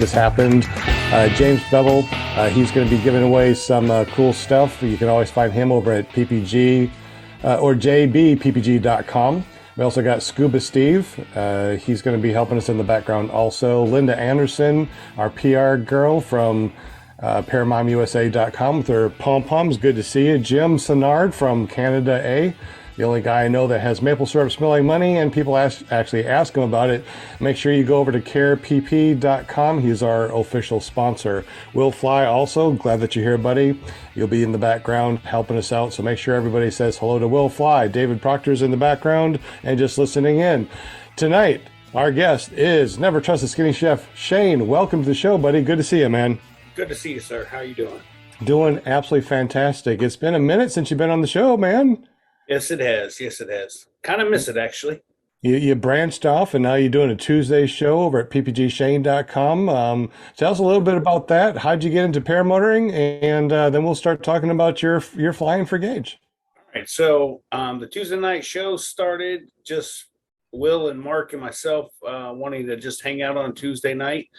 this happened. James Bevel, he's going to be giving away some cool stuff. You can always find him over at PPG or jbppg.com. We also got Scuba Steve. He's going to be helping us in the background also. Linda Anderson, our PR girl from paramomusa.com with her pom-poms. Good to see you. Jim Senard from Canada A, the only guy I know that has maple syrup smelling money, and people actually ask him about it. Make sure you go over to carepp.com. He's our official sponsor. Will Fly also, glad that you're here, buddy. You'll be in the background helping us out, so make sure everybody says hello to Will Fly. David Proctor's in the background and just listening in. Tonight, our guest is Never Trust a Skinny Chef, Shane. Welcome to the show, buddy. Good to see you, man. Good to see you, sir. How you doing? Doing absolutely fantastic. It's been a minute since you've been on the show, man. Yes, it has. Yes, it has. Kind of miss it, actually. You branched off, and now you're doing a Tuesday show over at ppgshane.com. Tell us a little bit about that. How'd you get into paramotoring? And then we'll start talking about your flying for Gaige. All right. So the Tuesday night show started just Will and Mark and myself wanting to just hang out on Tuesday night.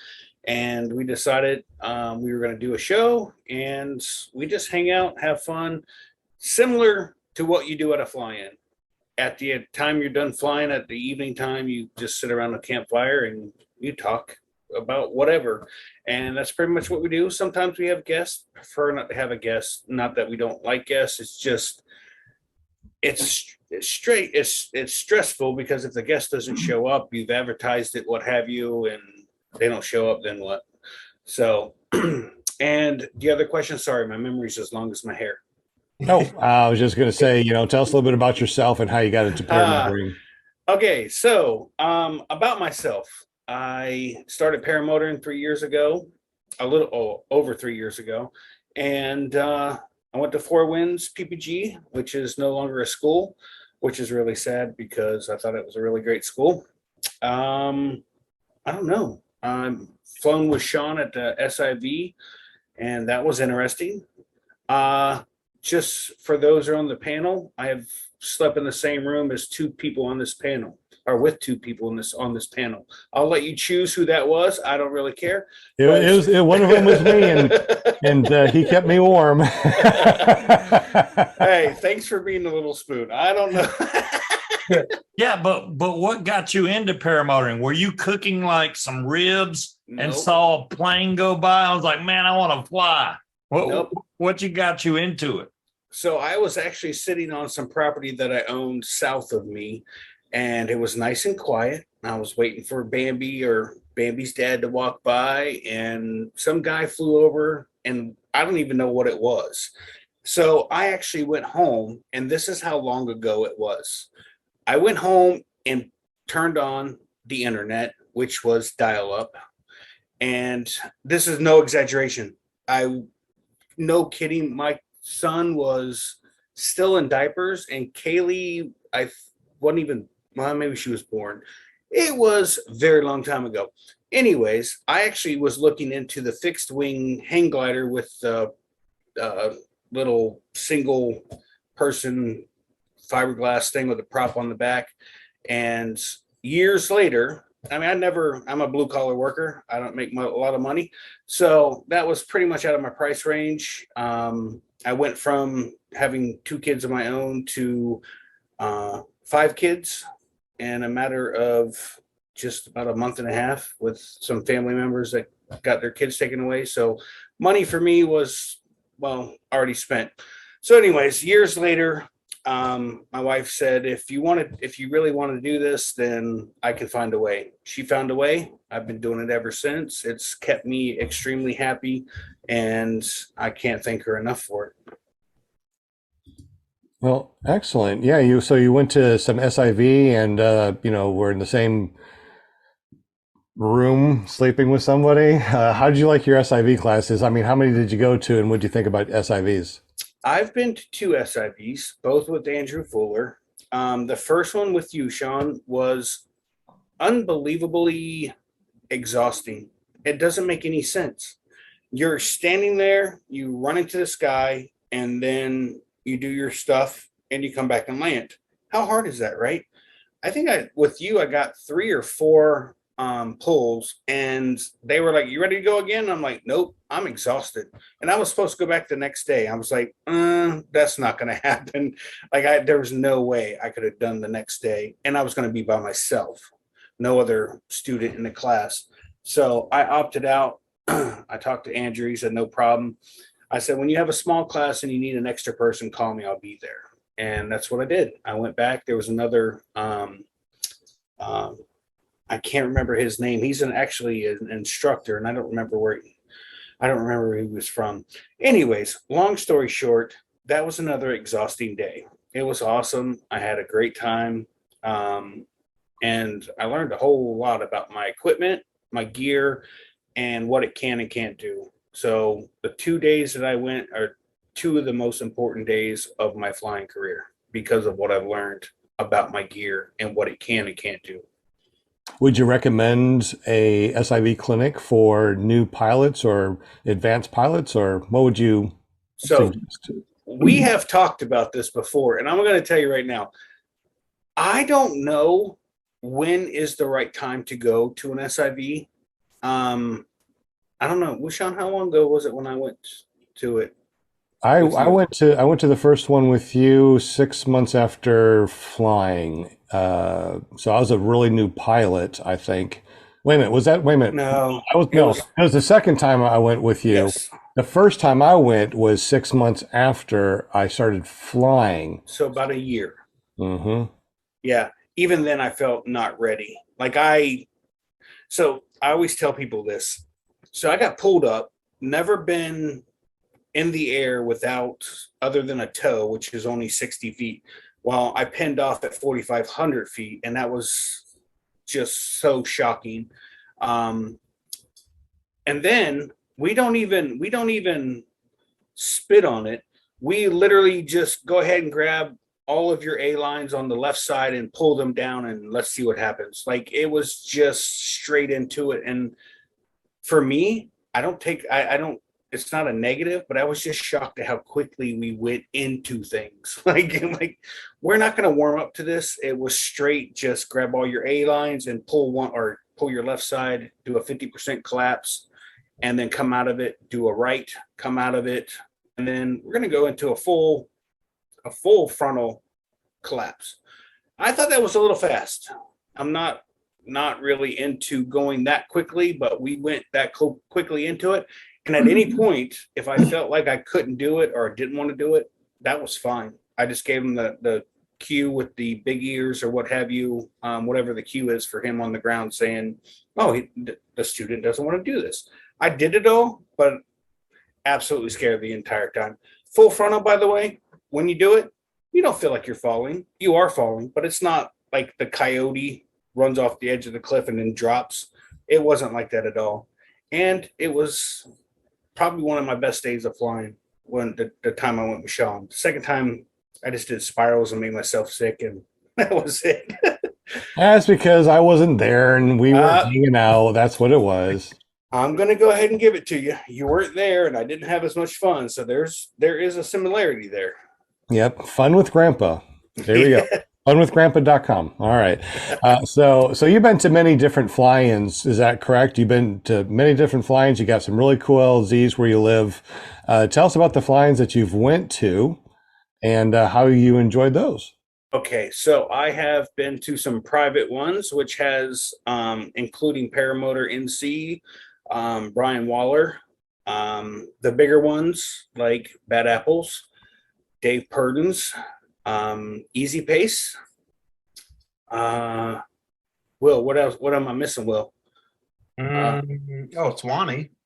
And we decided we were going to do a show, and we just hang out, have fun, similar to what you do at a fly-in. At the time you're done flying, at the evening time, you just sit around a campfire and you talk about whatever. And that's pretty much what we do. Sometimes we have guests. Prefer not to have a guest. Not that we don't like guests. It's just, it's stressful because if the guest doesn't show up, you've advertised it, what have you, and they don't show up, then what? So, and the other question, sorry, my memory's as long as my hair. Oh, I was just going to say, tell us a little bit about yourself and how you got into paramotoring. Okay, so about myself, I started paramotoring 3 years ago, over 3 years ago, and I went to Four Winds PPG, which is no longer a school, which is really sad because I thought it was a really great school. I don't know. I'm flown with Sean at the SIV, and that was interesting. Just for those who are on the panel, I have slept in the same room as two people on this panel, or with two people on this panel. I'll let you choose who that was. I don't really care. One of them was me, and he kept me warm. Hey, thanks for being a little spoon. I don't know. Yeah, but what got you into paramotoring? Were you cooking like some ribs and saw a plane go by? I was like, man, I want to fly. What you got you into it? So I was actually sitting on some property that I owned south of me, and it was nice and quiet. I was waiting for Bambi or Bambi's dad to walk by, and some guy flew over, and I don't even know what it was. So I actually went home, and this is how long ago it was. I went home and turned on the internet, which was dial-up. And this is no exaggeration. No kidding, my son was still in diapers, and Kaylee, I wasn't even, well, maybe she was born. It was a very long time ago. Anyways, I actually was looking into the fixed wing hang glider with the little single person fiberglass thing with a prop on the back. And years later, I mean, I'm a blue collar worker. I don't make a lot of money. So that was pretty much out of my price range. I went from having 2 kids of my own to 5 kids in a matter of just about a month and a half, with some family members that got their kids taken away. So money for me was, already spent. So anyways, years later, my wife said, if you really want to do this, then I can find a way. She found a way. I've been doing it ever since. It's kept me extremely happy, and I can't thank her enough for it. Well, excellent. Yeah, you went to some SIV and were in the same room sleeping with somebody. How did you like your SIV classes? I mean, how many did you go to, and what do you think about SIVs? I've been to 2 SIVs, both with Andrew Fuller. The first one with you, Sean, was unbelievably exhausting. It doesn't make any sense. You're standing there, you run into the sky, and then you do your stuff, and you come back and land. How hard is that, right? I think with you, I got 3 or 4 pulls, and they were like, "You ready to go again?" I'm like, "Nope, I'm exhausted." And I was supposed to go back the next day. I was like, "That's not going to happen." Like, there was no way I could have done the next day, and I was going to be by myself, no other student in the class. So I opted out. I talked to Andrew. He said, "No problem." I said, "When you have a small class and you need an extra person, call me. I'll be there." And that's what I did. I went back. There was another. I can't remember his name. He's actually an instructor, and I don't remember where he was from. Anyways, long story short, that was another exhausting day. It was awesome. I had a great time. And I learned a whole lot about my equipment, my gear, and what it can and can't do. So the 2 days that I went are two of the most important days of my flying career because of what I've learned about my gear and what it can and can't do. Would you recommend a SIV clinic for new pilots or advanced pilots, or what would you suggest? We have talked about this before, and I'm going to tell you right now, I don't know when is the right time to go to an SIV. I don't know. Wushan, how long ago was it when I went to it? I went to the first one with you 6 months after flying. So I was a really new pilot, I think. Wait a minute, wait a minute. No, it was the second time I went with you. Yes. The first time I went was 6 months after I started flying. So about a year. Mm-hmm. Yeah. Even then I felt not ready. So I always tell people this. So I got pulled up, never been in the air without other than a tow, which is only 60 feet. Well, I pinned off at 4,500 feet, and that was just so shocking. And then we don't even spit on it. We literally just go ahead and grab all of your A lines on the left side and pull them down, and let's see what happens. Like, it was just straight into it. And for me, I don't, it's not a negative, but I was just shocked at how quickly we went into things. Like we're not going to warm up to this. It was straight, just grab all your A lines and pull your left side, do a 50% collapse, and then come out of it, do a right, come out of it. And then we're going to go into a full frontal collapse. I thought that was a little fast. I'm not really into going that quickly, but we went that quickly into it. And at any point, if I felt like I couldn't do it or didn't want to do it, that was fine. I just gave him the cue with the big ears or what have you, whatever the cue is for him on the ground, saying, "Oh, the student doesn't want to do this." I did it all, but absolutely scared the entire time. Full frontal, by the way, when you do it, you don't feel like you're falling. You are falling, but it's not like the coyote runs off the edge of the cliff and then drops. It wasn't like that at all. And it was probably one of my best days of flying when the time I went with Sean. The second time, I just did spirals and made myself sick, and that was it. That's because I wasn't there and we were hanging out. That's what it was. I'm going to go ahead and give it to you. You weren't there, and I didn't have as much fun. So there is a similarity there. Yep. Fun with Grandpa. There we go. Funwithgrandpa.com. All right. So you've been to many different fly-ins. Is that correct? You've been to many different fly-ins. You got some really cool LZs where you live. Tell us about the fly-ins that you've went to and how you enjoyed those. Okay. So I have been to some private ones, which has, including Paramotor NC, Brian Waller, the bigger ones like Bad Apples, Dave Purdon's, Easy Pace. Will, what else? What am I missing, Will?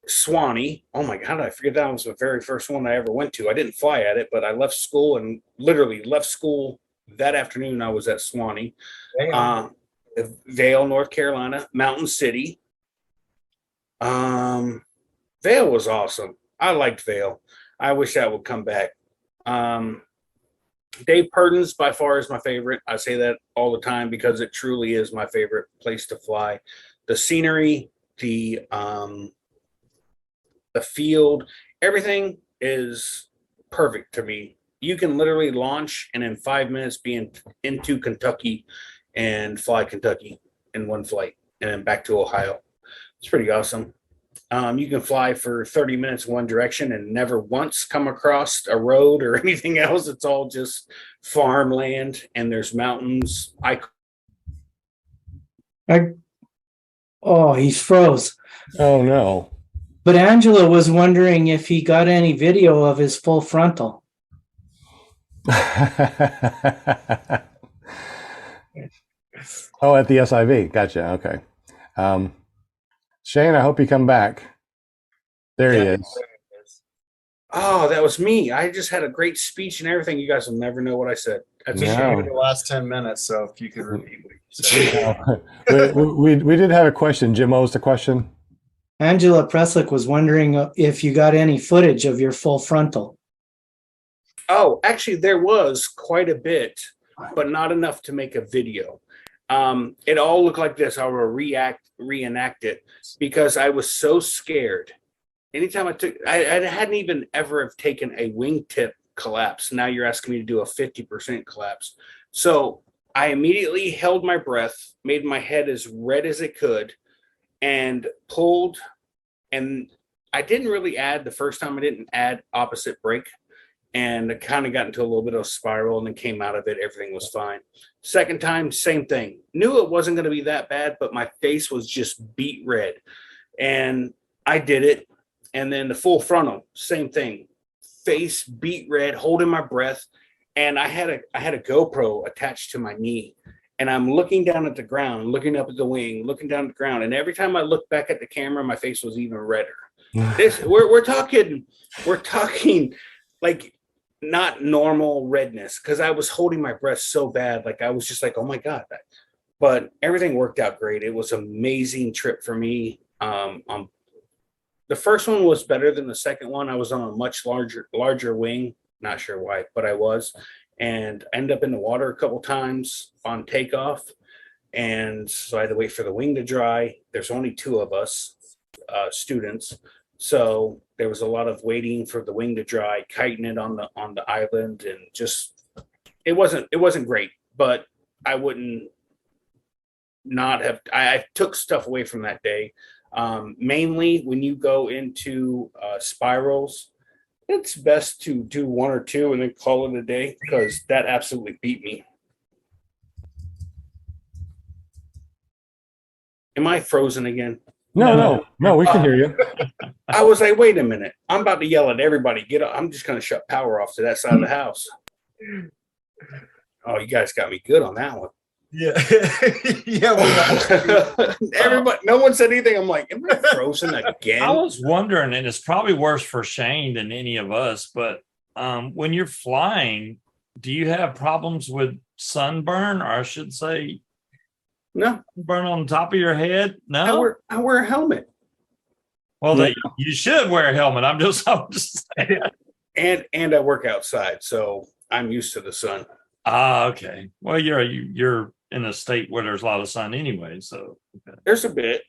Swanee. Oh my God, I forget that was the very first one I ever went to. I didn't fly at it, but I left school and literally left school that afternoon. I was at Swanee, Vale, North Carolina, Mountain City. Vale was awesome. I liked Vale. I wish that would come back. Dave Purdon's by far is my favorite. I say that all the time because it truly is my favorite place to fly. The scenery, the field, everything is perfect to me. You can literally launch and in 5 minutes be into Kentucky and fly Kentucky in one flight. and then back to Ohio. It's pretty awesome. You can fly for 30 minutes one direction and never once come across a road or anything else. It's all just farmland, and there's mountains. Oh, he's froze. Oh no. But Angela was wondering if he got any video of his full frontal. Oh, at the SIV. Gotcha. Okay. Shane, I hope you come back. There he is. Oh, that was me. I just had a great speech and everything. You guys will never know what I said. That's a shame. In the last 10 minutes, so if you could repeat what you said. we did have a question. Jim, what was the question? Angela Preslick was wondering if you got any footage of your full frontal. Oh, actually, there was quite a bit, but not enough to make a video. It all looked like this. I will reenact it because I was so scared. Anytime I hadn't even ever have taken a wingtip collapse. Now you're asking me to do a 50% collapse. So I immediately held my breath, made my head as red as it could, and pulled. And I didn't really add the first time. I didn't add opposite brake. And I kind of got into a little bit of a spiral and then came out of it. Everything was fine. Second time, same thing. Knew it wasn't going to be that bad, but my face was just beet red. And I did it. And then the full frontal, same thing. Face beet red, holding my breath. And I had a GoPro attached to my knee. And I'm looking down at the ground, looking up at the wing, looking down at the ground. And every time I looked back at the camera, my face was even redder. We're talking like not normal redness, because I was holding my breath so bad. Like I was just like, oh my God. But everything worked out great. It was an amazing trip for me. The first one was better than the second one. I was on a much larger wing. Not sure why, but I was. And I ended up in the water a couple times on takeoff. And so I had to wait for the wing to dry. There's only 2 of us, students. So there was a lot of waiting for the wing to dry, kiting it on the island, and just it wasn't great, but I wouldn't not have. I took stuff away from that day. Mainly when you go into spirals, it's best to do 1 or 2 and then call it a day, because that absolutely beat me. Am I frozen again? No, we can hear you. I was like, wait a minute. I'm about to yell at everybody. Get up. I'm just going to shut power off to that side of the house. Oh, you guys got me good on that one. Yeah. Yeah. Everybody, no one said anything. I'm like, am I frozen again? I was wondering, and it's probably worse for Shane than any of us, but when you're flying, do you have problems with sunburn, or I should say, no, burn on top of your head? No, I wear a helmet. Well, you should wear a helmet. I'm just saying. And I work outside, so I'm used to the sun. Okay. Well, you're in a state where there's a lot of sun anyway, so okay. There's a bit.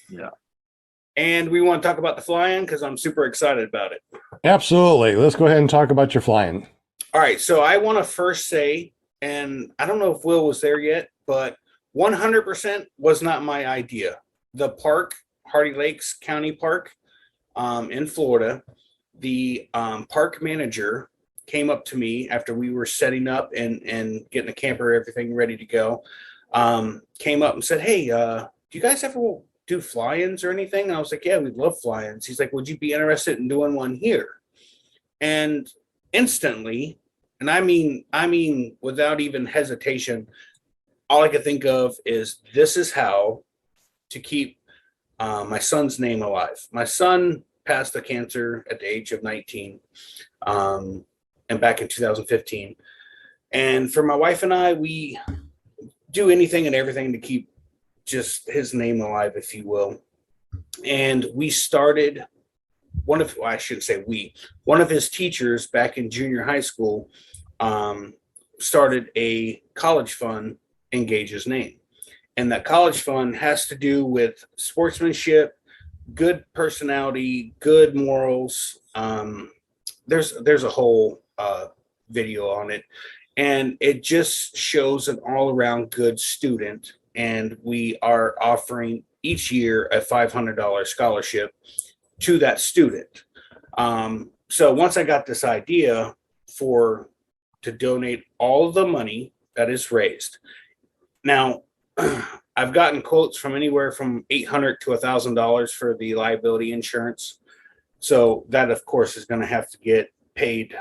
Yeah. And we want to talk about the flying because I'm super excited about it. Absolutely. Let's go ahead and talk about your flying. All right. So I want to first say, and I don't know if Will was there yet, but 100% was not my idea. The park, Hardy Lakes County Park in Florida, the park manager came up to me after we were setting up and getting the camper, everything ready to go. Came up and said, hey, do you guys ever do fly-ins or anything? And I was like, yeah, we'd love fly-ins. He's like, would you be interested in doing one here? And instantly, and I mean without even hesitation, all I could think of is this is how to keep my son's name alive. My son passed the cancer at the age of 19, and back in 2015. And for my wife and I, we do anything and everything to keep just his name alive, if you will. And we started one of his teachers back in junior high school started a college fund in Gaige's name. And that college fund has to do with sportsmanship, good personality, good morals. There's a whole video on it, and it just shows an all-around good student and we are offering each year a $500 scholarship to that student. So once I got this idea to donate all of the money that is raised. Now, I've gotten quotes from anywhere from $800 to $1,000 for the liability insurance. So that, of course, is going to have to get paid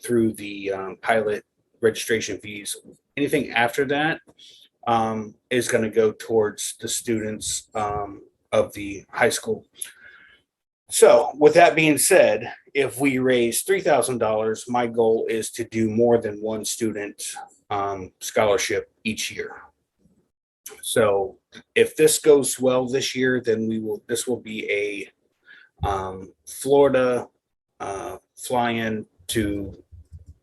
through the pilot registration fees. Anything after that is going to go towards the students of the high school. So with that being said, if we raise $3,000, my goal is to do more than one student scholarship each year. So if this goes well this year, then this will be a Florida fly-in to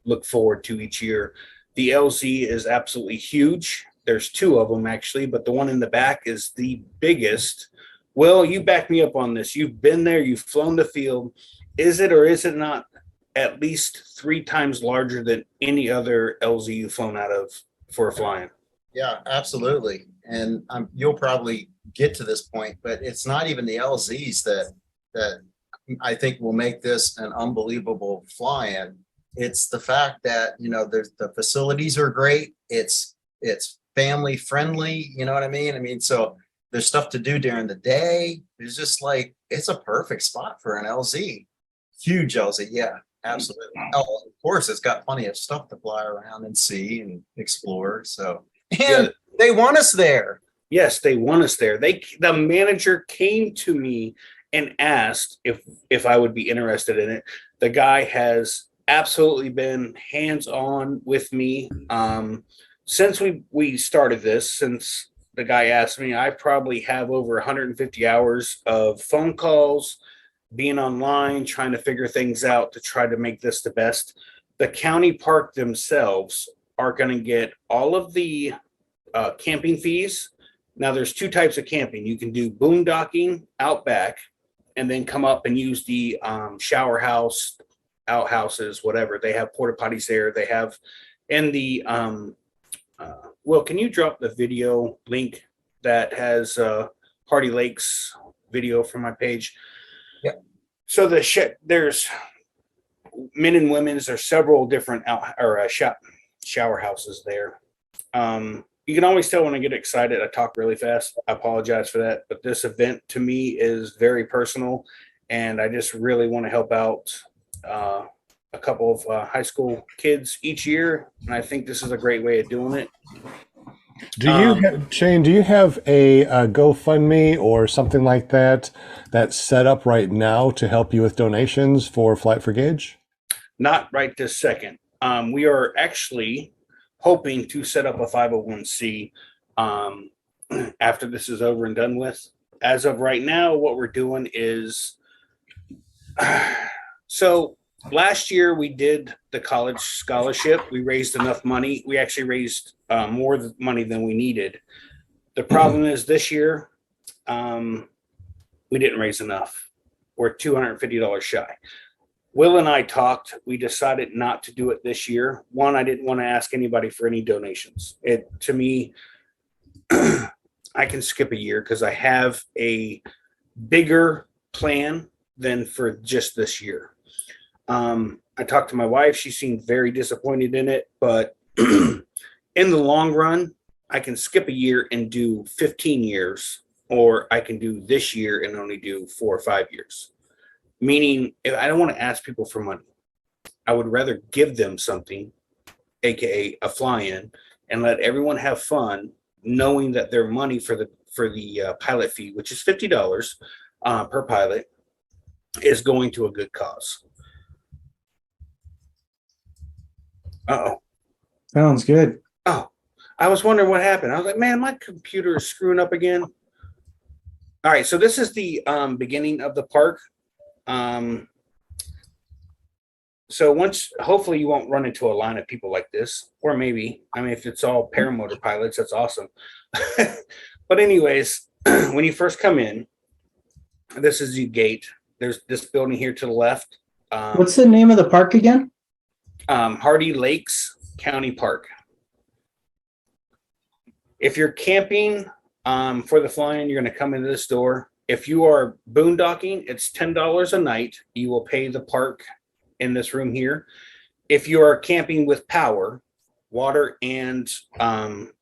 look forward to each year. The LZ is absolutely huge. There's two of them actually, but the one in the back is the biggest. Will, you back me up on this. You've been there, you've flown the field. Is it or is it not at least 3 times larger than any other LZ you've flown out of for a fly-in? Yeah, absolutely. And you'll probably get to this point, but it's not even the LZs that I think will make this an unbelievable fly-in. It's the fact that, the facilities are great. It's family friendly. You know what I mean? I mean, so there's stuff to do during the day. There's just it's a perfect spot for an LZ. Huge LZ. Yeah, absolutely. Oh, of course, it's got plenty of stuff to fly around and see and explore. So, and they want us there. Yes, they want us there. The manager came to me and asked if I would be interested in it. The guy has absolutely been hands-on with me since we started this. Since the guy asked me, I probably have over 150 hours of phone calls, being online, trying to figure things out to try to make this the best. The county park themselves are going to get all of the camping fees. Now, there's 2 types of camping. You can do boondocking out back and then come up and use the shower house, outhouses, whatever. They have porta potties there. They have in the Will, can you drop the video link that has Hardy Lake's video from my page? Yeah. So there's men and women's. There's several different shower houses there. You can always tell when I get excited. I talk really fast. I apologize for that. But this event to me is very personal, and I just really want to help out a couple of high school kids each year. And I think this is a great way of doing it. Shane, do you have a GoFundMe or something like that that's set up right now to help you with donations for Flight for Gaige? Not right this second. We are actually hoping to set up a 501c after this is over and done with. As of right now, what we're doing is, so last year we did the college scholarship. We raised enough money. We actually raised more money than we needed. The problem is this year, we didn't raise enough. We're $250 shy. Will and I talked. We decided not to do it this year. One, I didn't want to ask anybody for any donations. To me, I can skip a year because I have a bigger plan than for just this year. I talked to my wife. She seemed very disappointed in it, but in the long run, I can skip a year and do 15 years, or I can do this year and only do 4 or 5 years. Meaning, if I don't want to ask people for money, I would rather give them something, aka a fly-in, and let everyone have fun, knowing that their money for the pilot fee, which is $50 per pilot, is going to a good cause. Uh-oh. Sounds good. Oh, I was wondering what happened. I was like, man, my computer is screwing up again. All right, so this is the beginning of the park. So hopefully you won't run into a line of people like this, or maybe, I mean, if it's all paramotor pilots, that's awesome. But anyways, when you first come in, this is the gate. There's this building here to the left. What's the name of the park again? Hardy Lakes County Park. If you're camping for the fly-in, you're going to come into the store. If you are boondocking, it's $10 a night. You will pay the park in this room here. If you are camping with power, water, and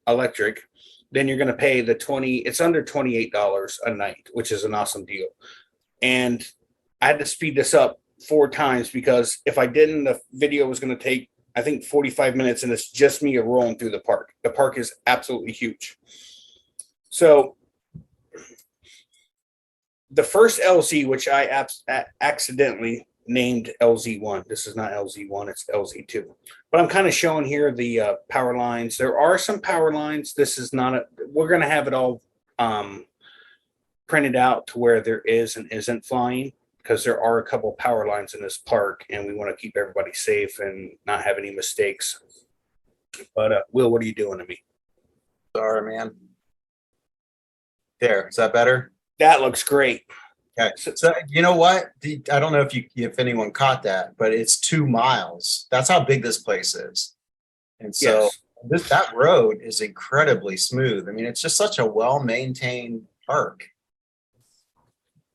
electric, then you're going to pay it's under $28 a night, which is an awesome deal. And I had to speed this up 4 times because if I didn't, the video was going to take, I think, 45 minutes, and it's just me rolling through the park. The park is absolutely huge. So the first LZ, which I accidentally named LZ1. This is not LZ1, it's LZ2. But I'm kind of showing here the power lines. There are some power lines. This is not we're going to have it all printed out to where there is and isn't flying, because there are a couple power lines in this park, and we want to keep everybody safe and not have any mistakes. But Will, what are you doing to me? Sorry, man. There, is that better? That looks great. Okay. So you know what? I don't know if anyone caught that, but it's 2 miles. That's how big this place is. And so that road is incredibly smooth. I mean, it's just such a well-maintained park.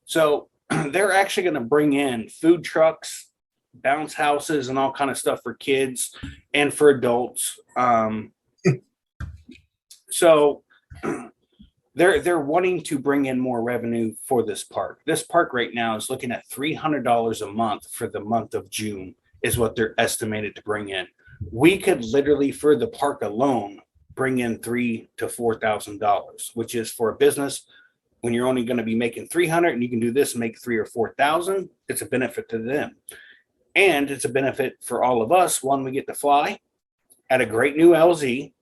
So they're actually going to bring in food trucks, bounce houses, and all kind of stuff for kids and for adults. So they're wanting to bring in more revenue for this park. This park right now is looking at $300 a month for the month of June is what they're estimated to bring in. We could literally, for the park alone, bring in $3,000 to $4,000, which is for a business. When you're only going to be making 300 and you can do this and make 3,000 or 4,000, it's a benefit to them. And it's a benefit for all of us. One, we get to fly at a great new LZ,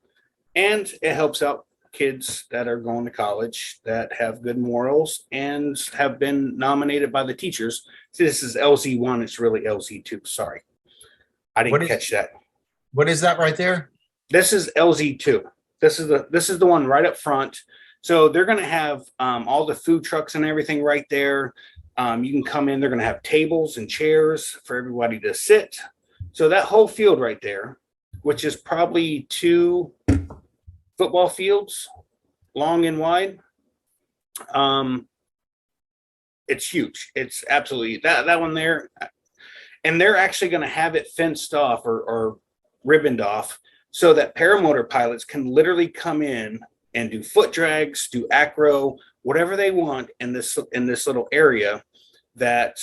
and it helps out kids that are going to college that have good morals and have been nominated by the teachers. See, this is LZ1. It's really LZ2. Sorry. I didn't catch that. What is that right there? This is LZ2. This is the one right up front. So they're going to have all the food trucks and everything right there. You can come in. They're going to have tables and chairs for everybody to sit. So that whole field right there, which is probably 2 football fields, long and wide. It's huge. It's absolutely that one there. And they're actually going to have it fenced off or ribboned off so that paramotor pilots can literally come in and do foot drags, do acro, whatever they want in this little area, that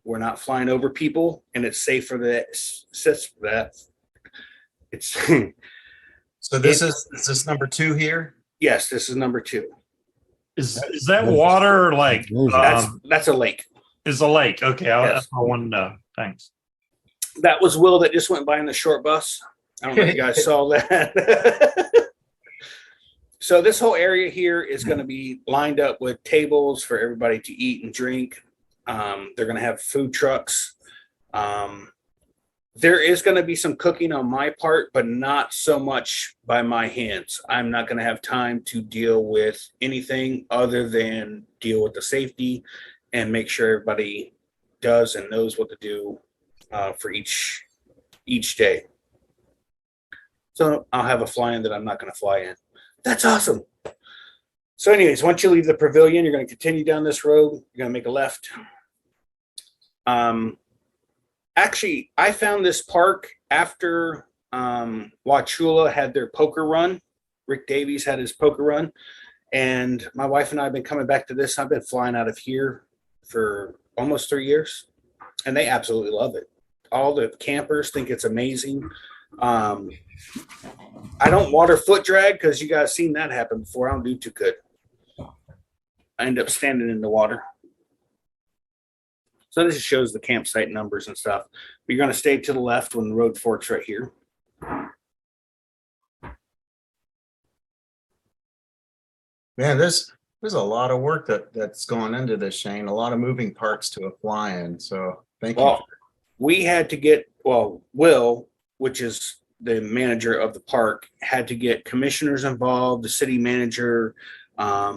we're not flying over people, and it's safe for that. It's so is this number 2 here? Yes, this is number 2. Is that water like that's a lake? Is a lake? Okay, Yes. that's what I wanted to know. Thanks. That was Will that just went by in the short bus. I don't know if you guys saw that. So this whole area here is going to be lined up with tables for everybody to eat and drink. They're going to have food trucks. There is going to be some cooking on my part, but not so much by my hands. I'm not going to have time to deal with anything other than deal with the safety and make sure everybody does and knows what to do for each day. So I'll have a fly-in that I'm not going to fly in. That's awesome. So anyways, once you leave the pavilion, you're going to continue down this road. You're going to make a left. Actually, I found this park after Wauchula had their poker run. Rick Davies had his poker run. And my wife and I have been coming back to this. I've been flying out of here for almost 3 years. And they absolutely love it. All the campers think it's amazing. I don't water foot drag because you guys seen that happen before. I don't do too good. I end up standing in the water. So this shows the campsite numbers and stuff. But you're going to stay to the left when the road forks right here. Man, there's a lot of work that's gone into this, Shane. A lot of moving parts to a fly-in. So thank you. We had to get, Will, which is the manager of the park, had to get commissioners involved, the city manager, a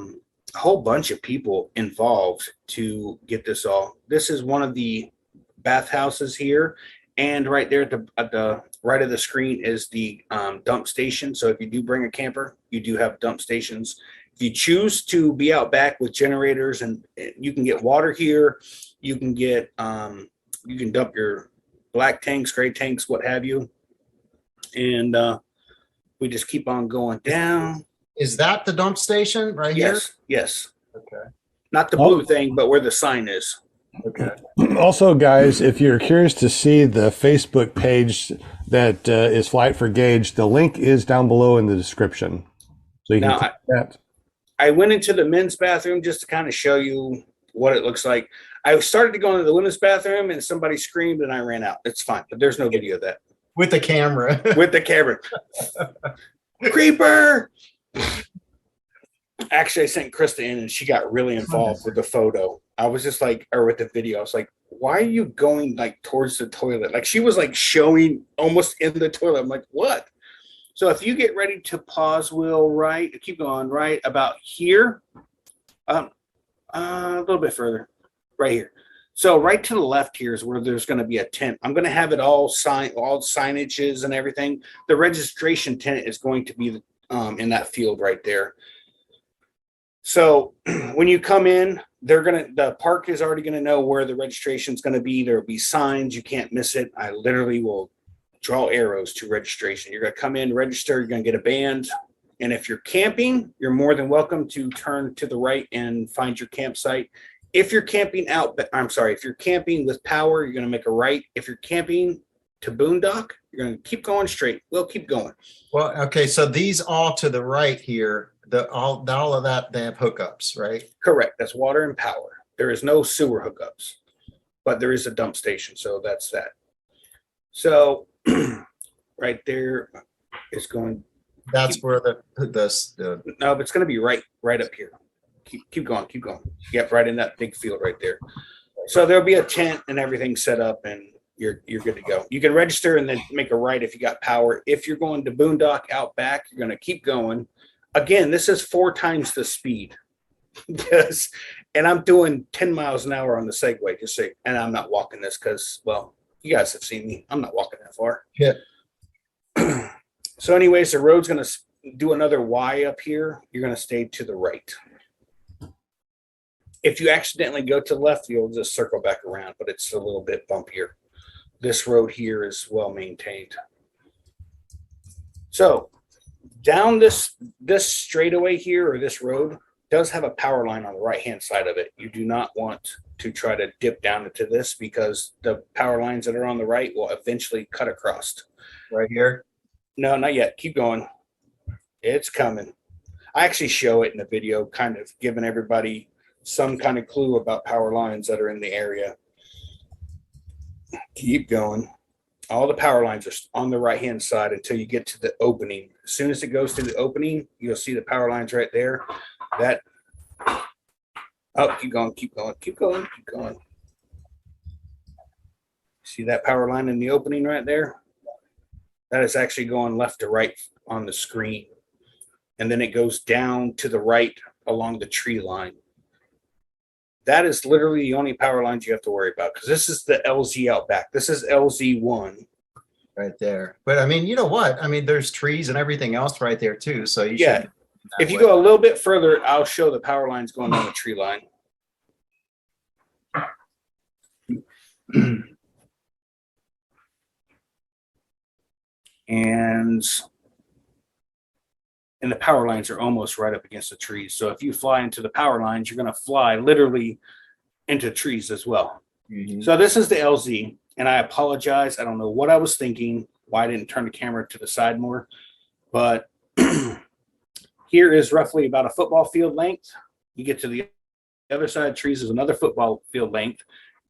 whole bunch of people involved to get this all. This is one of the bathhouses here, And right there at the right of the screen is the dump station. So if you do bring a camper, you do have dump stations. If you choose to be out back with generators, and you can get water here, you can get you can dump your black tanks, gray tanks, what have you. And we just keep on going down. Is that the dump station right here? Yes, yes. Okay. Not the blue thing, but where the sign is. Okay. Also, guys, if you're curious to see the Facebook page that is Flight for Gaige, the link is down below in the description. So you can Now, click that. I went into the men's bathroom just to kind of show you what it looks like. I started to go into the women's bathroom and somebody screamed and I ran out. It's fine, but there's no video of that. With the camera. With the camera. Creeper! Actually, I sent Krista in and she got really involved with the photo. I was just like, or with the video, I was like, why are you going like towards the toilet? Like she was like showing almost in the toilet. I'm like, what? So if you get ready to pause, Will, right, keep going, right about here, a little bit further, right here. So right to the left here is where there's going to be a tent. I'm going to have it all signages and everything. The registration tent is going to be in that field right there. So when you come in, the park is already going to know where the registration is going to be. There'll be signs. You can't miss it. I literally will draw arrows to registration. You're going to come in, register. You're going to get a band. And if you're camping, you're more than welcome to turn to the right and find your campsite. If you're camping if you're camping with power, you're going to make a right. If you're camping to boondock, you're going to keep going straight. We'll keep going. Well, okay. So these all to the right here, all of that, they have hookups, right? Correct. That's water and power. There is no sewer hookups, but there is a dump station. So that's that. So right there is going. That's where the No, but it's going to be right up here. Keep going. Yep, right in that big field right there. So there'll be a tent and everything set up, and you're good to go. You can register and then make a right if you got power. If you're going to boondock out back, you're going to keep going. Again, this is 4 times the speed. Yes, and I'm doing 10 miles an hour on the Segway. And I'm not walking this because, well, you guys have seen me. I'm not walking that far. Yeah. So anyways, the road's going to do another Y up here. You're going to stay to the right. If you accidentally go to the left, you'll just circle back around, but it's a little bit bumpier. This road here is well maintained. So down this straightaway here, or this road, does have a power line on the right-hand side of it. You do not want to try to dip down into this because the power lines that are on the right will eventually cut across. right here. No, not yet. Keep going. It's coming. I actually show it in the video, kind of giving everybody some kind of clue about power lines that are in the area. Keep going. All the power lines are on the right-hand side until you get to the opening. As soon as it goes to the opening, you'll see the power lines right there. Keep going. See that power line in the opening right there? That is actually going left to right on the screen. And then it goes down to the right along the tree line. That is literally the only power lines you have to worry about, because this is the LZ out back. This is LZ1. Right there. But I mean, you know what? I mean, there's trees and everything else right there too. So you should. If you go a little bit further, I'll show the power lines going down the tree line. And the power lines are almost right up against the trees. So if you fly into the power lines, you're going to fly literally into trees as well. Mm-hmm. So this is the LZ, and I apologize. I don't know what I was thinking, why I didn't turn the camera to the side more, but here is roughly about a football field length. You get to the other side of trees is another football field length,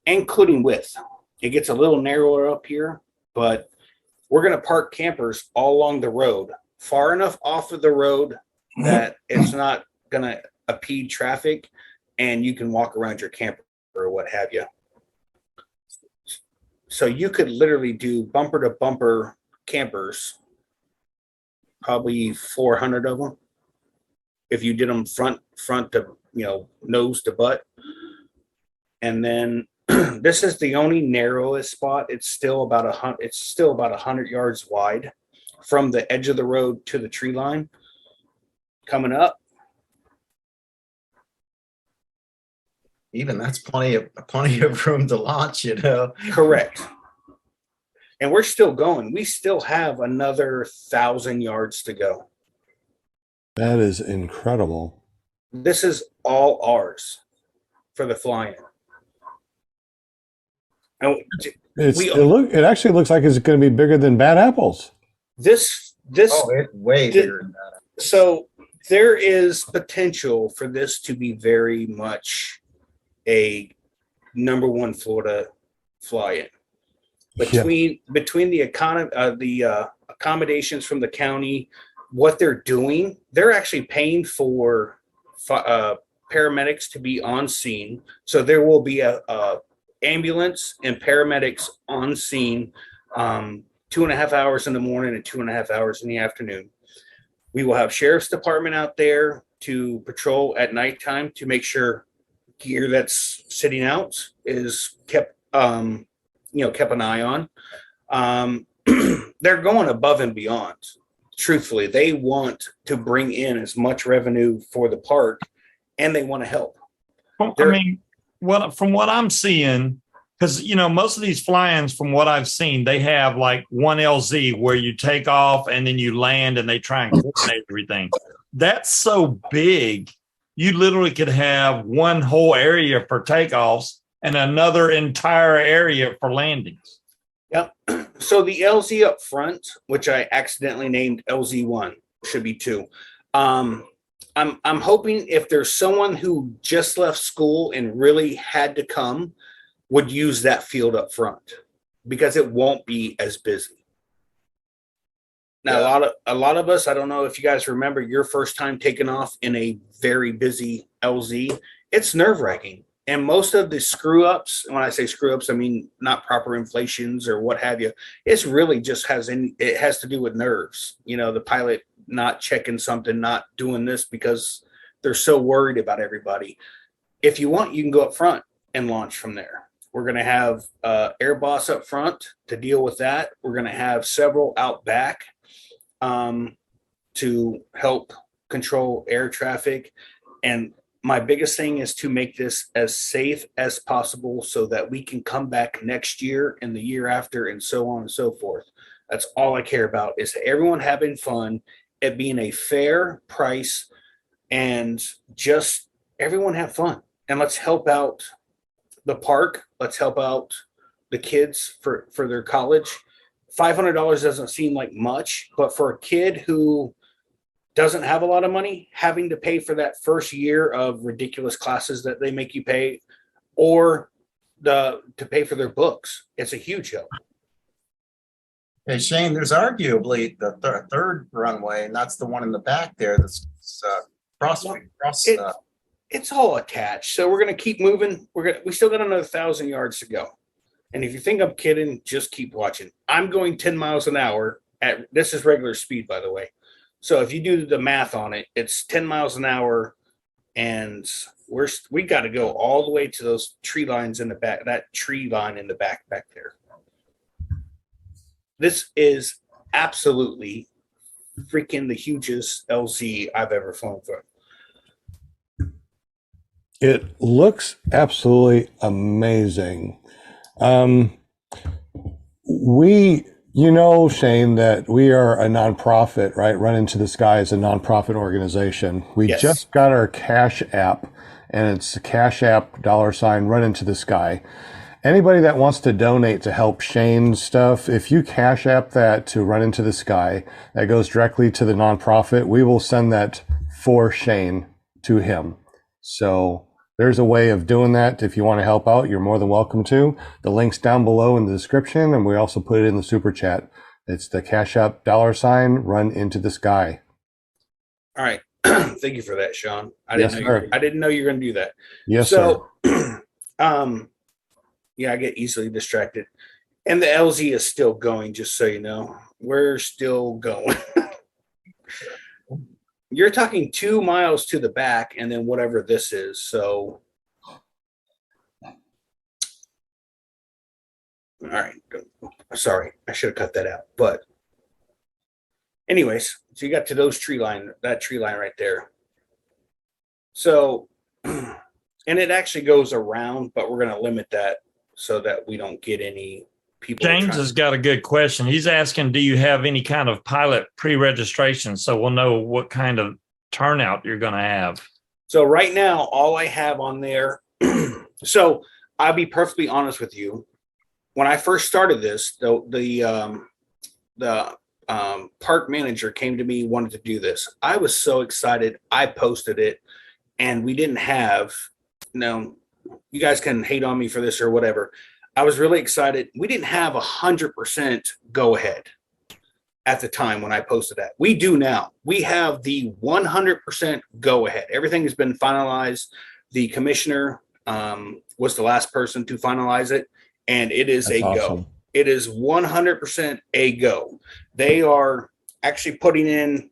including width. It gets a little narrower up here, but we're going to park campers all along the road, far enough off of the road that it's not going to impede traffic, and you can walk around your camper or what have you. So you could literally do bumper to bumper campers, probably 400 of them, if you did them front to, nose to butt. And then this is the only narrowest spot. It's still about 100 yards wide from the edge of the road to the tree line. Coming up, Even that's plenty of room to launch, you know. correct. And we're still going. We still have another 1,000 yards to go. That is incredible. This is all ours for the fly-in. And It actually looks like it's going to be bigger than Bad Apples. this Oh, it's way bigger than that. so there is potential for this to be very much a number one Florida fly-in. Between the accommodations from the county, what they're doing, they're actually paying for paramedics to be on scene. So there will be a ambulance and paramedics on scene 2.5 hours in the morning and 2.5 hours in the afternoon. We will have sheriff's department out there to patrol at nighttime to make sure gear that's sitting out is kept an eye on. They're going above and beyond. Truthfully, they want to bring in as much revenue for the park, and they want to help. I mean, from what I'm seeing, because most of these fly-ins, from what I've seen, they have like one LZ where you take off and then you land, and they try and coordinate everything. That's so big, you literally could have one whole area for takeoffs and another entire area for landings. Yep. So the LZ up front, which I accidentally named LZ1, should be 2. I'm hoping if there's someone who just left school and really had to come, would use that field up front, because it won't be as busy. Now, a lot of us, I don't know if you guys remember your first time taking off in a very busy LZ. It's nerve-wracking. And most of the screw-ups, when I say screw-ups, I mean not proper inflations or what have you. It's really just has to do with nerves. The pilot not checking something, not doing this because they're so worried about everybody. If you want, you can go up front and launch from there. We're going to have Air Boss up front to deal with that. We're going to have several out back to help control air traffic. And my biggest thing is to make this as safe as possible so that we can come back next year and the year after and so on and so forth. That's all I care about, is everyone having fun, it being a fair price, and just everyone have fun. And let's help out the park. Let's help out the kids for their college. $500 doesn't seem like much, but for a kid who doesn't have a lot of money, having to pay for that first year of ridiculous classes that they make you pay, or to pay for their books, it's a huge help. Hey, Shane, there's arguably the third runway, and that's the one in the back there. That's It's all attached, so we're gonna keep moving. We still got another 1,000 yards to go. And if you think I'm kidding, just keep watching. I'm going 10 miles an hour this is regular speed, by the way. So if you do the math on it, it's 10 miles an hour, and we got to go all the way to those tree lines in the back, that tree line in the back there. This is absolutely freaking the hugest LZ I've ever flown for. It looks absolutely amazing. Shane, that we are a nonprofit, right? Run Into the Sky is a nonprofit organization. We just got our Cash App, and it's Cash App $ Run Into the Sky. Anybody that wants to donate to help Shane's stuff, if you Cash App that to Run Into the Sky, that goes directly to the nonprofit. We will send that for Shane to him. So there's a way of doing that. If you want to help out, you're more than welcome to. The link's down below in the description, and we also put it in the super chat. It's the Cash App $ Run Into the Sky. All right. Thank you for that, Sean. I didn't know you were going to do that. Yes, sir. Yeah, I get easily distracted. And the LZ is still going, just so you know. We're still going. You're talking 2 miles to the back, and then whatever this is. So All right. Sorry, I should have cut that out. But anyways, so you got to that tree line right there. So, and it actually goes around, but we're going to limit that so that we don't get any people. James has got a good question. He's asking, do you have any kind of pilot pre-registration so we'll know what kind of turnout you're going to have? So right now, all I have on there, so I'll be perfectly honest with you. When I first started this, the park manager came to me, wanted to do this. I was so excited. I posted it, and we didn't have, you guys can hate on me for this or whatever. I was really excited. We didn't have 100% go ahead at the time when I posted that. We do now. We have the 100% go ahead. Everything has been finalized. The commissioner was the last person to finalize it, and it is That's a awesome. go. It is 100% a go. They are actually putting in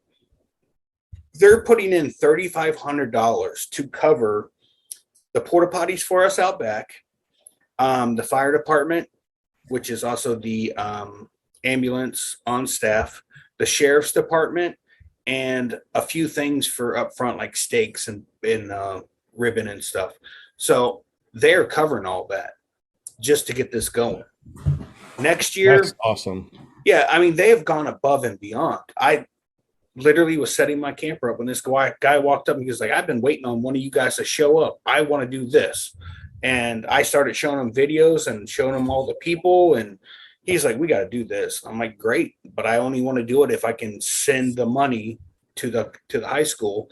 $3,500 to cover the porta potties for us out back, the fire department, which is also the ambulance on staff, the sheriff's department, and a few things for up front like steaks and ribbon and stuff. So they're covering all that just to get this going. Next year, That's awesome. yeah, I mean, they have gone above and beyond. I literally was setting my camper up when this guy walked up and he was like, I've been waiting on one of you guys to show up. I want to do this. And I started showing him videos and showing him all the people. And he's like, we got to do this. I'm like, great, but I only want to do it if I can send the money to the high school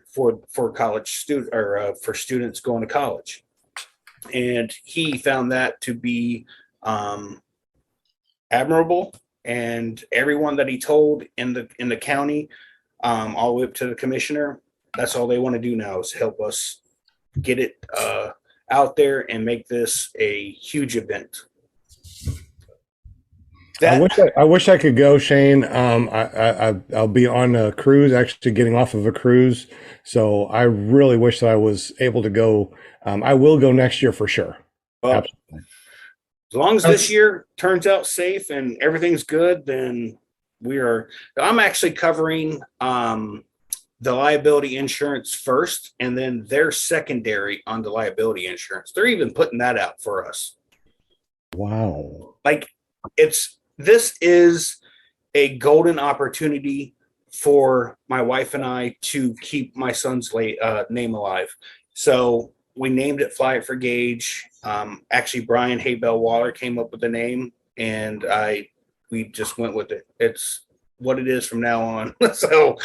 for college student or for students going to college. And he found that to be admirable. And everyone that he told in the county, all the way up to the commissioner, that's all they want to do now is help us get it out there and make this a huge event. I wish I could go, Shane. I'll be on a cruise, actually getting off of a cruise. So I really wish that I was able to go. I will go next year for sure. Well, Absolutely. as long as this year turns out safe and everything's good, then I'm actually covering the liability insurance first, and then they're secondary on the liability insurance. They're even putting that out for us. Wow. Like this is a golden opportunity for my wife and I to keep my son's name alive. So we named it Fly It for Gaige. Actually, Brian Haybell-Waller came up with the name, and we just went with it. It's what it is from now on. So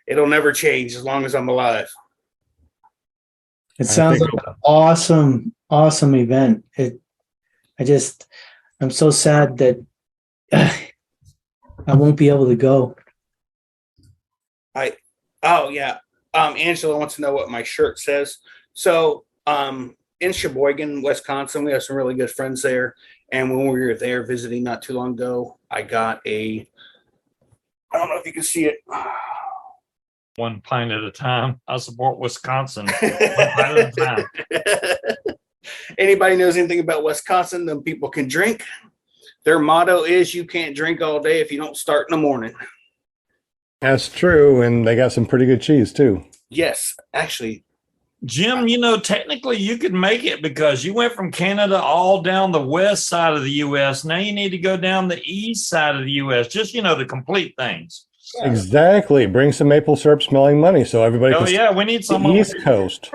it'll never change as long as I'm alive. It sounds like an awesome event. I'm so sad that I won't be able to go. Angela wants to know what my shirt says. So in Sheboygan, Wisconsin, we have some really good friends there. And when we were there visiting not too long ago, I got I don't know if you can see it. One pint at a time. I support Wisconsin. One pint at a time. Anybody knows anything about Wisconsin, them people can drink. Their motto is you can't drink all day if you don't start in the morning. That's true. And they got some pretty good cheese too. Yes, actually. Jim, technically you could make it because you went from Canada all down the west side of the U.S. Now you need to go down the east side of the U.S. just, to complete things. Yeah. Exactly. Bring some maple syrup smelling money so everybody can we need some on the East Coast.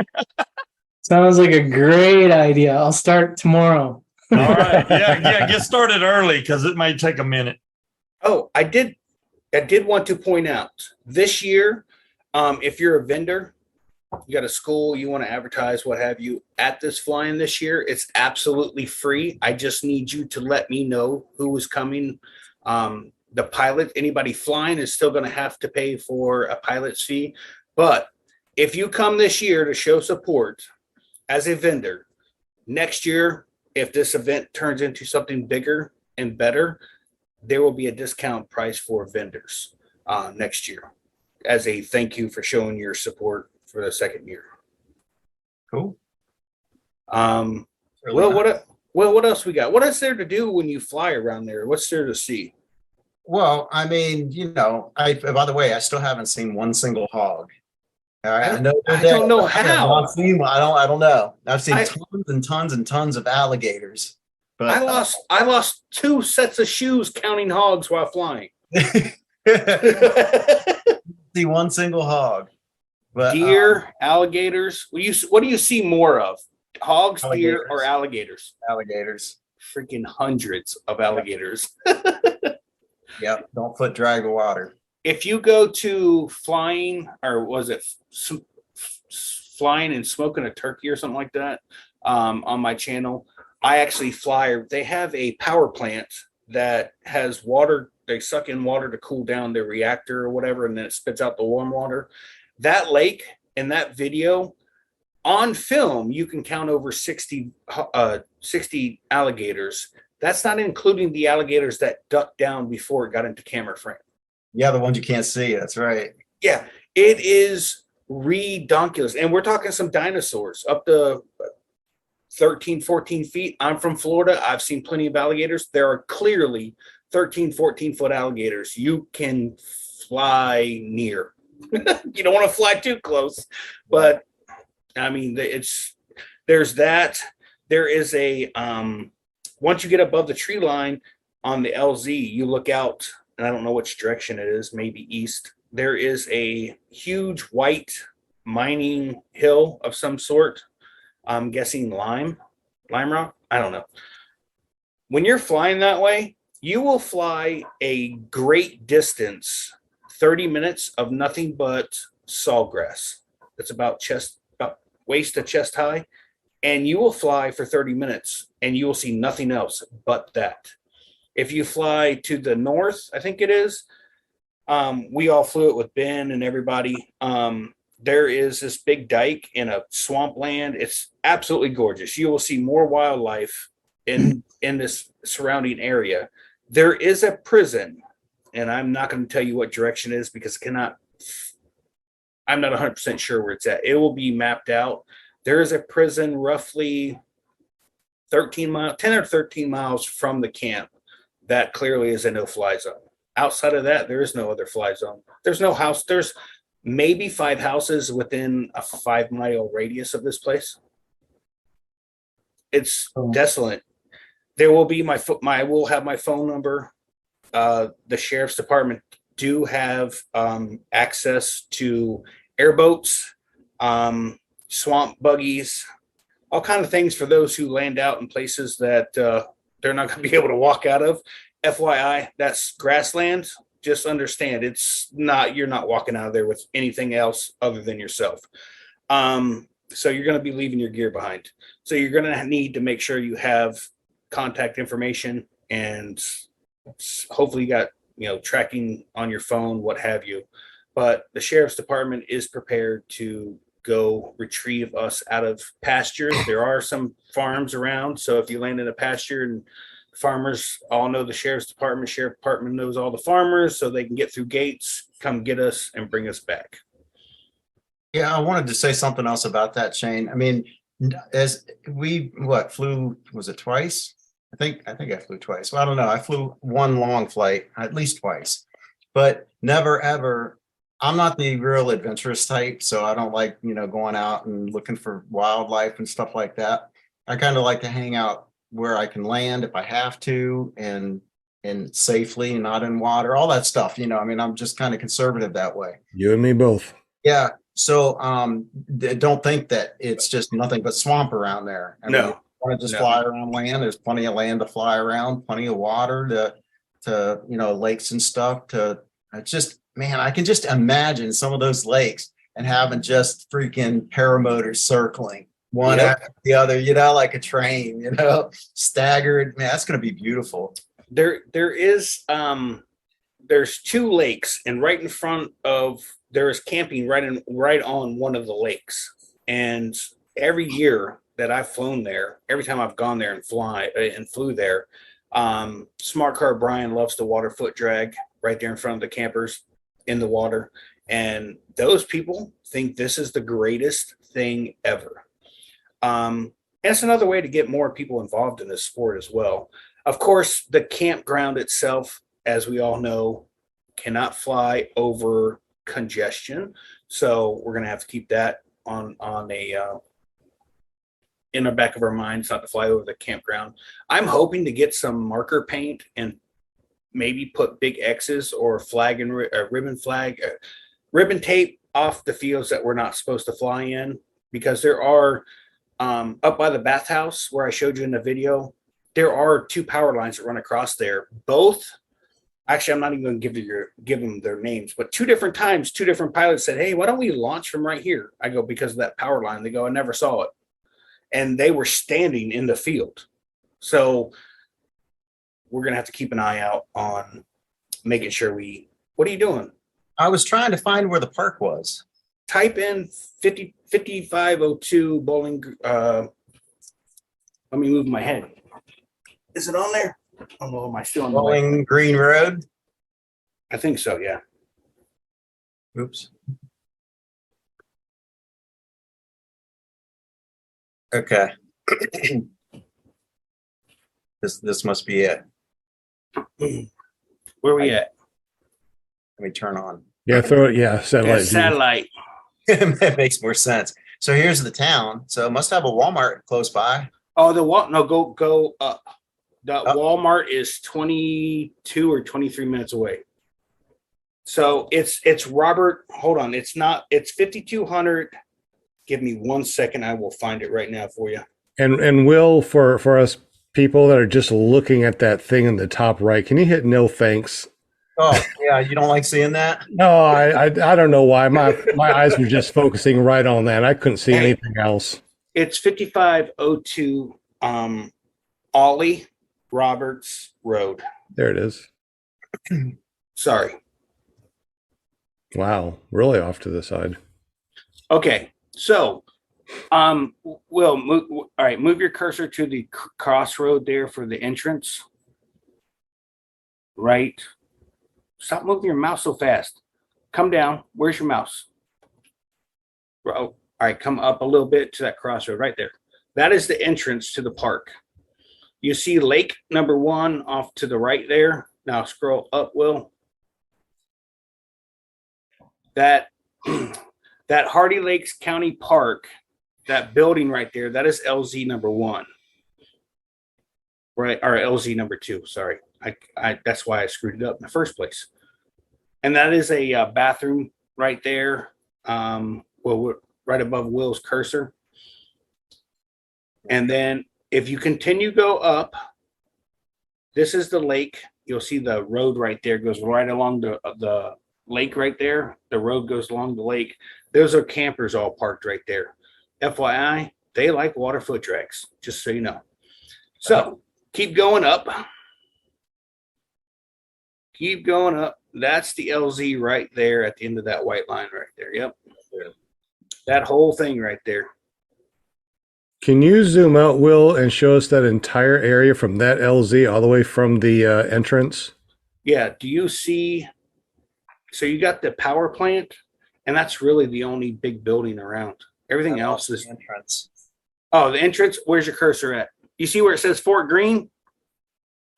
Sounds like a great idea. I'll start tomorrow. All right. Yeah. Get started early because it may take a minute. Oh, I did want to point out this year, if you're a vendor, you got a school, you want to advertise, what have you, at this fly-in this year, it's absolutely free. I just need you to let me know who is coming. The pilot, anybody flying is still going to have to pay for a pilot's fee. But if you come this year to show support as a vendor, next year, if this event turns into something bigger and better, there will be a discount price for vendors next year as a thank you for showing your support for the second year. Cool. Well, Well, what else we got? What is there to do when you fly around there? What's there to see? Well, I mean, by the way, I still haven't seen one single hog. All right, I know I don't know I have how. not seen one. I don't know. I've seen I- tons and tons and tons of alligators, I but lost 2 sets of shoes counting hogs while flying. see one single hog. But Deer, alligators. What do you see more of? Hogs, deer, or alligators? alligators. Freaking hundreds of alligators. Yep. Don't foot drag the water. If you go to flying, or was it flying and smoking a turkey or something like that, on my channel, I actually fly. They have a power plant that has water. They suck in water to cool down their reactor or whatever, and then it spits out the warm water. That lake in that video, on film, you can count over 60 alligators. That's not including the alligators that ducked down before it got into camera frame. Yeah, the ones you can't see. That's right. Yeah, it is redonkulous. And we're talking some dinosaurs up to 13, 14 feet. I'm from Florida. I've seen plenty of alligators. There are clearly 13, 14-foot alligators you can fly near. You don't want to fly too close, but I mean, there's that. There is a, once you get above the tree line on the LZ, you look out, and I don't know which direction it is, maybe east. There is a huge white mining hill of some sort. I'm guessing lime rock. I don't know. When you're flying that way, you will fly a great distance, 30 minutes of nothing but sawgrass. It's about waist to chest high. And you will fly for 30 minutes and you will see nothing else but that. If you fly to the north, I think it is, we all flew it with Ben and everybody. There is this big dike in a swampland. It's absolutely gorgeous. You will see more wildlife in this surrounding area. There is a prison, and I'm not going to tell you what direction it is because I'm not 100% sure where it's at. It will be mapped out. There is a prison roughly 10 or 13 miles from the camp that clearly is a no-fly zone. Outside of that, there is no other fly zone. There's no house. There's maybe 5 houses within a 5-mile radius of this place. It's desolate. There will be I will have my phone number. The sheriff's department do have access to airboats, swamp buggies, all kind of things for those who land out in places that they're not going to be able to walk out of. FYI, that's grassland. Just understand you're not walking out of there with anything else other than yourself. So you're going to be leaving your gear behind. So you're going to need to make sure you have contact information and hopefully you got, tracking on your phone, what have you. But the sheriff's department is prepared to go retrieve us out of pastures. There are some farms around. So if you land in a pasture and farmers all know the sheriff department knows all the farmers, so they can get through gates, come get us and bring us back. Yeah, I wanted to say something else about that, Shane. I mean, as we flew, was it twice? I think I flew twice. Well, I don't know. I flew one long flight, at least twice, but never ever. I'm not the real adventurous type, so I don't like, going out and looking for wildlife and stuff like that. I kind of like to hang out where I can land if I have to and safely, not in water, all that stuff. I mean, I'm just kind of conservative that way. You and me both. Yeah. So don't think that it's just nothing but swamp around there. I mean, if you want to just fly around land, there's plenty of land to fly around, plenty of water to lakes and stuff man, I can just imagine some of those lakes and having just freaking paramotors circling one after the other, like a train, staggered. Man, that's going to be beautiful. There is, there's 2 lakes, and right in front of, there is camping right on one of the lakes. And every year that I've flown there, every time I've gone there and flew there, Smart Car Brian loves to water foot drag right there in front of the campers in the water. And those people think this is the greatest thing ever. it's another way to get more people involved in this sport as well. Of course, the campground itself, as we all know, cannot fly over congestion. So we're going to have to keep that on a in the back of our minds, not to fly over the campground. I'm hoping to get some marker paint and maybe put big X's or flag and ribbon tape off the fields that we're not supposed to fly in, because there are up by the bathhouse where I showed you in the video, there are 2 power lines that run across there. Both, actually, I'm not even going to give them their names, but 2 different times, 2 different pilots said, "Hey, why don't we launch from right here?" I go, "Because of that power line." They go, "I never saw it." And they were standing in the field. So we're going to have to keep an eye out on making sure what are you doing? I was trying to find where the park was. Type in 5502 bowling. Let me move my head. Is it on there? Oh, am I still on the way? Bowling Green Road. I think so, yeah. Oops. Okay. This must be it. Where are we at? Let me turn on. Yeah, throw it. Yeah, satellite. view. Satellite. It makes more sense. So here's the town. So it must have a Walmart close by. Oh, go up. The Walmart is 22 or 23 minutes away. So it's Robert. Hold on. It's 5,200. Give me 1 second. I will find it right now for you. And Will, for us people that are just looking at that thing in the top right, can you hit no thanks? Oh, yeah. You don't like seeing that? No, I don't know why. My eyes were just focusing right on that. I couldn't see anything else. It's 5502 Ollie Roberts Road. There it is. Sorry. Wow, really off to the side. Okay. So, Will, move your cursor to the crossroad there for the entrance. Right. Stop moving your mouse so fast. Come down. Where's your mouse? Oh, all right. Come up a little bit to that crossroad right there. That is the entrance to the park. You see lake number 1 off to the right there. Now scroll up, Will. That Hardy Lakes County Park, that building right there, that is LZ number 1. Right, or LZ number 2, sorry. I that's why I screwed it up in the first place. And that is a bathroom right there. Right above Will's cursor. And then if you continue go up, this is the lake. You'll see the road right there goes right along the lake right there. The road goes along the lake. Those are campers all parked right there. FYI, they like water foot tracks, just so you know. So keep going up. Keep going up. That's the LZ right there at the end of that white line right there. Yep. That whole thing right there. Can you zoom out, Will, and show us that entire area from that LZ all the way from the entrance? Yeah. Do you see? So you got the power plant, and that's really the only big building around. Everything else is the entrance. Oh, the entrance. Where's your cursor at? You see where it says Fort Greene?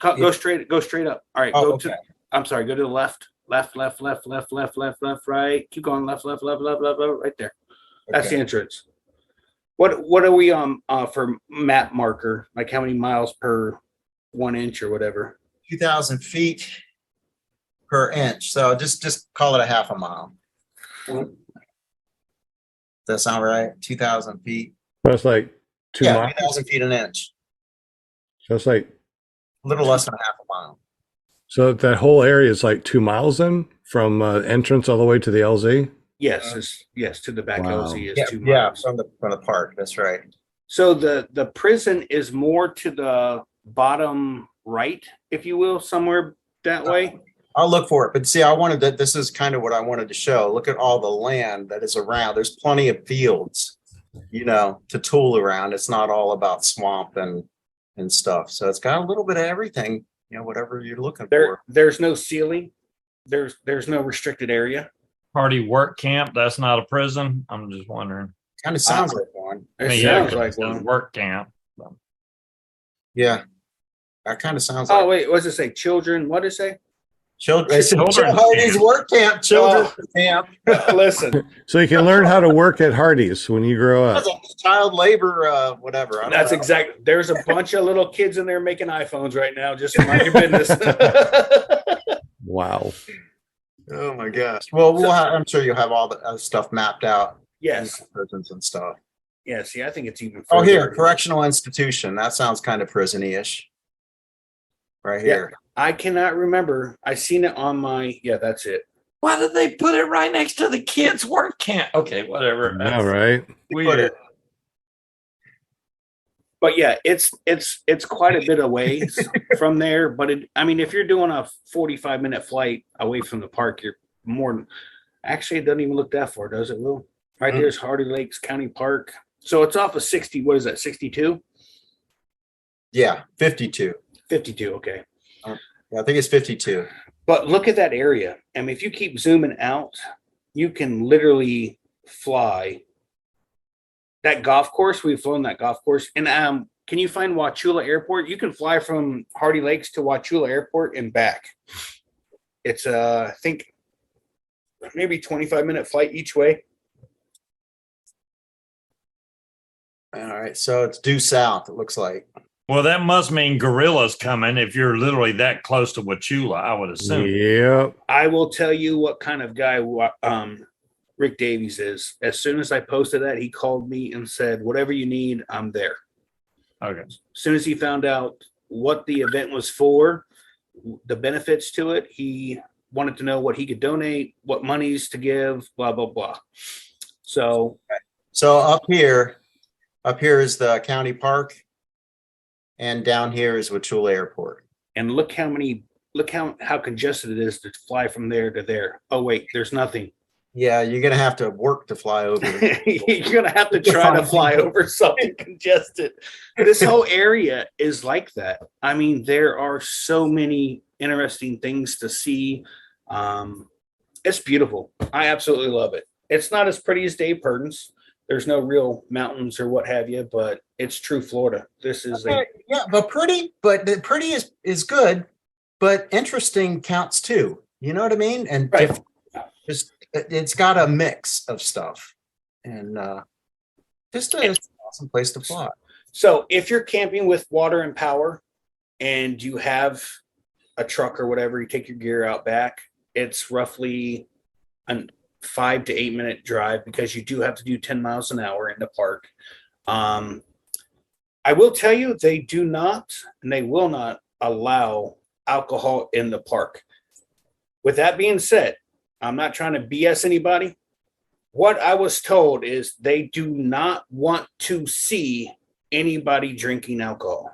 Go straight up. All right. I'm sorry. Go to the left. Left, right. Keep going left, right there. That's the entrance. What are we for map marker? Like how many miles per 1 inch or whatever? 2,000 feet per inch. So just call it a half a mile. Does that sound right? 2,000 feet. That's like 2 miles. 2,000 feet an inch. So it's like A little less than a half a mile. so that whole area is like 2 miles then from entrance all the way to the LZ. Yes, yes, to the back Wow. LZ is Yeah, 2 yeah, miles. from the park. That's right. So the prison is more to the bottom right, if you will, somewhere that way. I'll look for it. But see, this is kind of what I wanted to show. Look at all the land that is around. There's plenty of fields, to tool around. It's not all about swamp and stuff. So it's got a little bit of everything, whatever you're looking for. There's no ceiling. There's no restricted area. Party work camp. That's not a prison. I'm just wondering. Kind of sounds like one. one. It Yeah, sounds like it's a one. work camp. Yeah, that kind of sounds Oh like wait, what does it say? Children? What does it say? children. Children's Hardy's camp. work camp, children's camp. Listen, So you can learn how to work at Hardee's when you grow up. That's a child labor, whatever. I don't that's know. exactly. There's a bunch of little kids in there making iPhones right now. Just mind your business. Wow. Oh my gosh. Well, I'm sure you'll have all the stuff mapped out. Yes. Prisons and stuff. Yeah. See, I think it's even. Oh, here, further. correctional institution. That sounds kind of prison-ish. Right here. I cannot remember. I seen it on my. Yeah, that's it. Why did they put it right next to the kids' work camp? Okay, whatever. All right. Weird. But yeah, it's quite a bit away from there. But I mean, if you're doing a 45-minute flight away from the park, you're more than. Actually, it doesn't even look that far, does it, Will? Right there's Hardy Lakes County Park. So it's off of 60. What is that? 62? Yeah, 52. 52. Okay. Yeah, I think it's 52. But look at that area. I mean, if you keep zooming out, you can literally fly. That golf course, we've flown that golf course. And can you find Wauchula Airport? You can fly from Hardy Lakes to Wauchula Airport and back. It's I think maybe 25-minute flight each way. All right, so it's due south, it looks like. Well, that must mean gorillas coming if you're literally that close to Wauchula, I would assume. Yep. I will tell you what kind of guy Rick Davies is. As soon as I posted that, he called me and said, whatever you need, I'm there. Okay. As soon as he found out what the event was for, the benefits to it, he wanted to know what he could donate, what monies to give, blah, blah, blah. So up here is the county park. And down here is Wauchula Airport. and look how congested it is to fly from there to there. Oh, wait, there's nothing. Yeah, you're gonna have to work to fly over. You're gonna have to try to fly over something congested. This whole area is like that. I mean, there are so many interesting things to see. It's beautiful. I absolutely love it. It's not as pretty as Dave Purdon's. There's no real mountains or what have you, but it's true Florida. This is But the pretty is good, but interesting counts too. You know what I mean? And Right. just it's got a mix of stuff, and just an awesome place to fly. So if you're camping with water and power and you have a truck or whatever, you take your gear out back, it's roughly a 5 to 8 minute drive because you do have to do 10 miles an hour in the park. I will tell you, they do not and they will not allow alcohol in the park. With that being said, I'm not trying to BS anybody. What I was told is they do not want to see anybody drinking alcohol.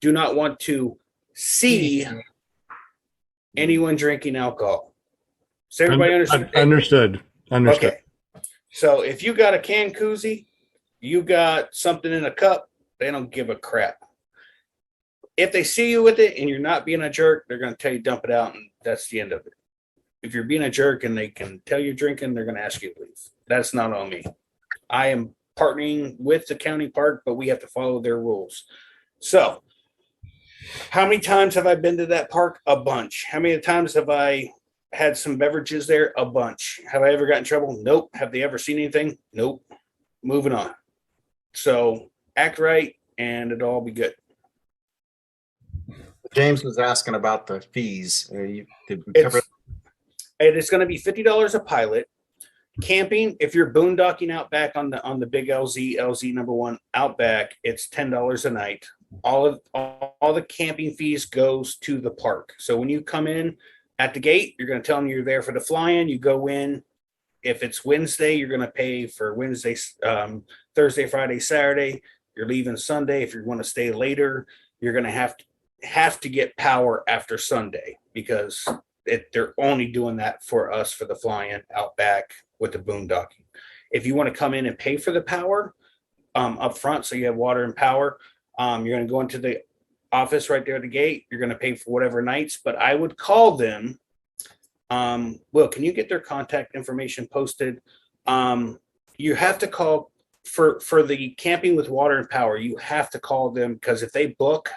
Do not want to see anyone drinking alcohol. So everybody understand? Understood. Okay. So if you got a can koozie, you got something in a cup, they don't give a crap. If they see you with it and you're not being a jerk, they're going to tell you dump it out, and that's the end of it. If you're being a jerk and they can tell you're drinking, they're going to ask you to leave. That's not on me. I am partnering with the county park, but we have to follow their rules. So how many times have I been to that park? A bunch. How many times have I had some beverages there? A bunch. Have I ever gotten in trouble? Nope. Have they ever seen anything? Nope. Moving on. So act right and it'll all be good. James was asking about the fees. Did we cover? It is going to be $50 a pilot. Camping, if you're boondocking out back on the big LZ number one out back, it's $10 a night. All the camping fees goes to the park. So when you come in at the gate, you're going to tell them you're there for the fly-in. You go in. If it's Wednesday, you're going to pay for Wednesday, Thursday, Friday, Saturday. You're leaving Sunday. If you want to stay later, you're going to have to get power after Sunday because they're only doing that for us for the fly-in out back with the boondocking. If you want to come in and pay for the power up front, so you have water and power, you're going to go into the office right there at the gate. You're going to pay for whatever nights, but I would call them. Will, can you get their contact information posted? You have to call for the camping with water and power, you have to call them, because if they book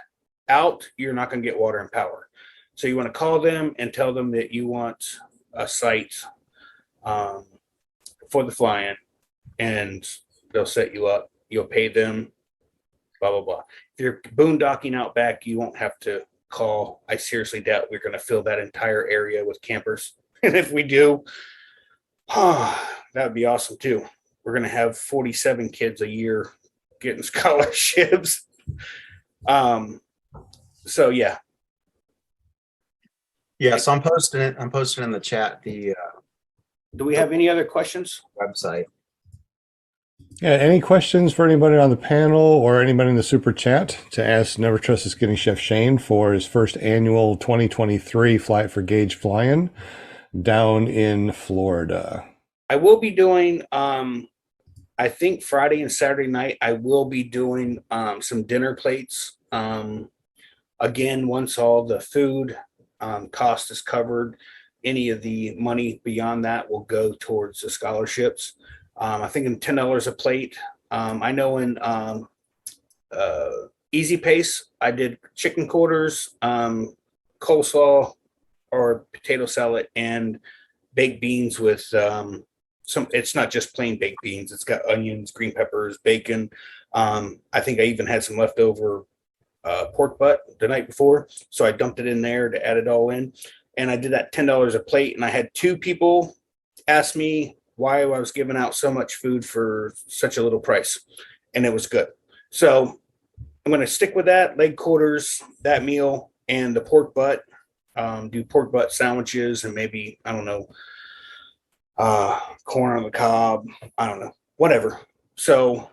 out, you're not going to get water and power. So you want to call them and tell them that you want a site for the fly-in, and they'll set you up. You'll pay them, blah, blah, blah. If you're boondocking out back, you won't have to call. I seriously doubt we're going to fill that entire area with campers. And if we do, that would be awesome too. We're going to have 47 kids a year getting scholarships. So yeah. Yeah, so I'm posting it. I'm posting in the chat the Do we have any other questions? website. Yeah, any questions for anybody on the panel or anybody in the super chat to ask Never Trust the Skinny Chef Shane for his first annual 2023 Flight for Gaige fly-in down in Florida? I will be doing, I think Friday and Saturday night, I will be doing some dinner plates. Again, once all the food cost is covered, any of the money beyond that will go towards the scholarships. I think in $10 a plate. I know in Easy Pace, I did chicken quarters, coleslaw or potato salad, and baked beans with some. It's not just plain baked beans. It's got onions, green peppers, bacon. I think I even had some leftover pork butt the night before, so I dumped it in there to add it all in. And I did that $10 a plate, and I had 2 people ask me why I was giving out so much food for such a little price, and it was good. So I'm going to stick with that, leg quarters, that meal, and the pork butt. Do pork butt sandwiches and maybe, I don't know, corn on the cob, I don't know, whatever. So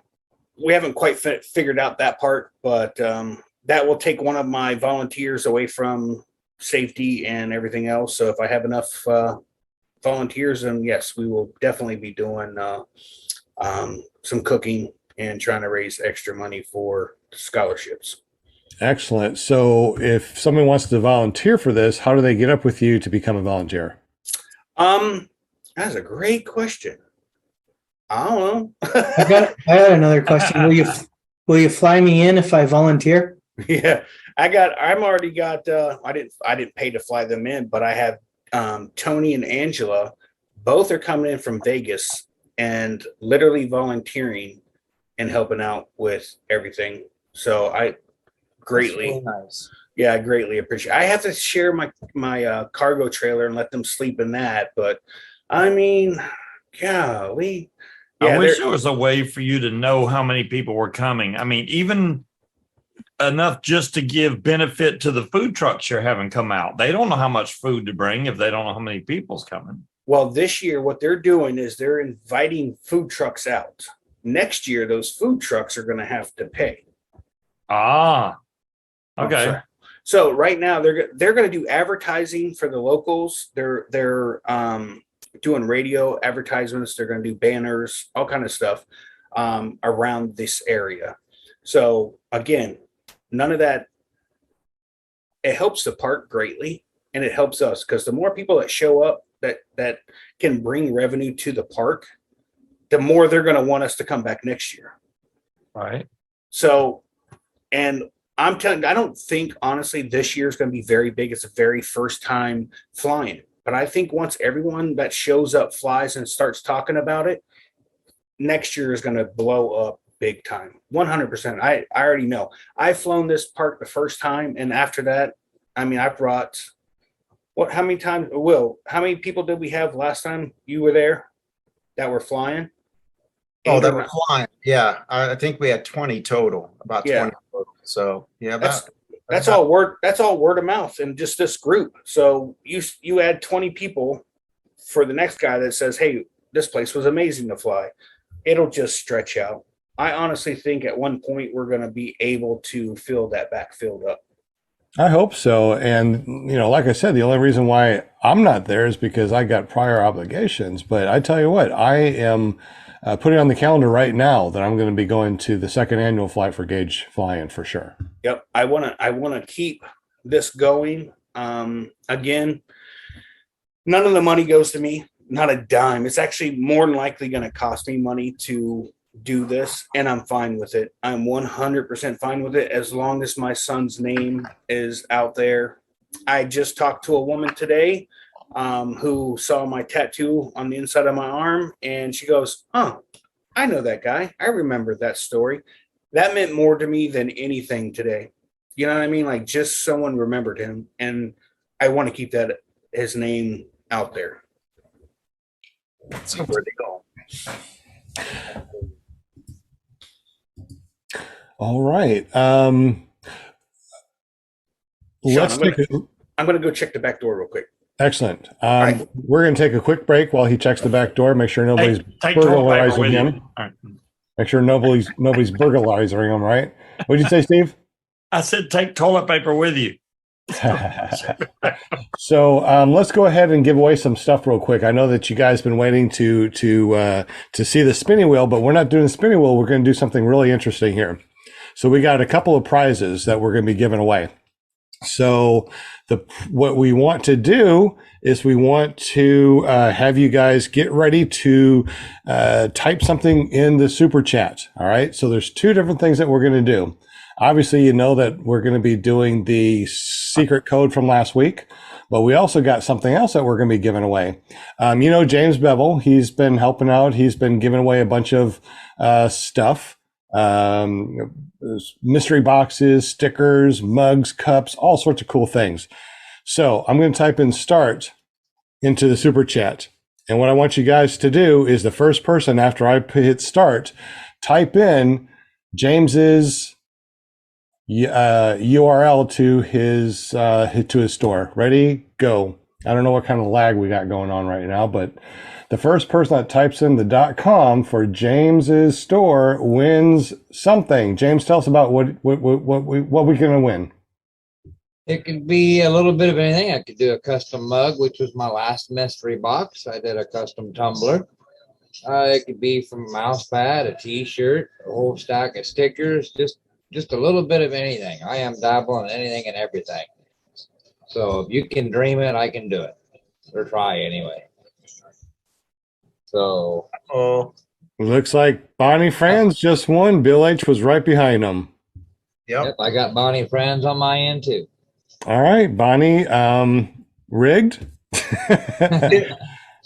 we haven't quite figured out that part, but that will take one of my volunteers away from safety and everything else. So if I have enough volunteers, then yes, we will definitely be doing some cooking and trying to raise extra money for scholarships. Excellent. So if someone wants to volunteer for this, how do they get up with you to become a volunteer? That's a great question. I don't know. I had another question. Will you fly me in if I volunteer? Yeah, I didn't pay to fly them in, but I have Tony and Angela. Both are coming in from Vegas and literally volunteering and helping out with everything. So I greatly, Really nice. yeah, I greatly appreciate. I have to share my cargo trailer and let them sleep in that, but I mean, golly. I wish there was a way for you to know how many people were coming. I mean, even enough just to give benefit to the food trucks you're having come out. They don't know how much food to bring if they don't know how many people's coming. Well, this year, what they're doing is they're inviting food trucks out. Next year, those food trucks are going to have to pay. Ah, okay. So right now they're going to do advertising for the locals. They're doing radio advertisements. They're going to do banners, all kind of stuff around this area. So again, none of that. It helps the park greatly, and it helps us because the more people that show up that can bring revenue to the park, the more they're going to want us to come back next year. Right. So, and I'm telling you, I don't think honestly this year is going to be very big. It's the very first time flying. But I think once everyone that shows up flies and starts talking about it, next year is going to blow up big time. 100%. I already know. I've flown this park the first time. And after that, I mean, I brought, how many times, Will, how many people did we have last time you were there that were flying? Oh, that were flying. Yeah. I think we had 20 total, about 20 total. So yeah, that's all word. That's all word of mouth and just this group. So you add 20 people for the next guy that says, "Hey, this place was amazing to fly." It'll just stretch out. I honestly think at one point we're going to be able to fill that back filled up. I hope so. And, you know, like I said, the only reason why I'm not there is because I got prior obligations. But I tell you what, I am putting on the calendar right now that I'm going to be going to the second annual Flight for Gaige fly-in for sure. Yep. I want to keep this going. Again, none of the money goes to me, not a dime. It's actually more than likely going to cost me money to do this, and I'm fine with it. I'm 100% fine with it as long as my son's name is out there. I just talked to a woman today who saw my tattoo on the inside of my arm, and she goes, "Oh, I know that guy. I remember that story." That meant more to me than anything today. You know what I mean? Like, just someone remembered him, and I want to keep that his name out there. See where they go. All right. Let's Sean, take a, I'm gonna go check the back door real quick. excellent. right. We're going to take a quick break while he checks the back door. Make sure nobody's Take toilet paper burglarizing with him. you. All right. Make sure nobody's burglarizing him. Right? What did you say, Steve? I said take toilet paper with you. So let's go ahead and give away some stuff real quick. I know that you guys have been waiting to see the spinning wheel, but we're not doing the spinning wheel. We're going to do something really interesting here. So we got a couple of prizes that we're going to be giving away. So what we want to do is we want to have you guys get ready to type something in the super chat. All right. So there's two different things that we're going to do. Obviously, you know that we're going to be doing the secret code from last week, but we also got something else that we're going to be giving away. You know, James Bevel, he's been helping out. He's been giving away a bunch of stuff. Mystery boxes, stickers, mugs, cups, all sorts of cool things. So I'm going to type in start into the super chat. And what I want you guys to do is the first person after I hit start, type in James's URL to his store. Ready? Go. I don't know what kind of lag we got going on right now, but the first person that types in the .com for James's store wins something. James, tell us about what we're going to win. It could be a little bit of anything. I could do a custom mug, which was my last mystery box. I did a custom tumbler. It could be from a mouse pad, a t-shirt, a whole stack of stickers, just a little bit of anything. I am dabbling in anything and everything. So if you can dream it, I can do it. Or try anyway. So Looks like Bonnie Franz just won. Bill H was right behind him. yep, I got Bonnie friends on my end too. All right, Bonnie, rigged.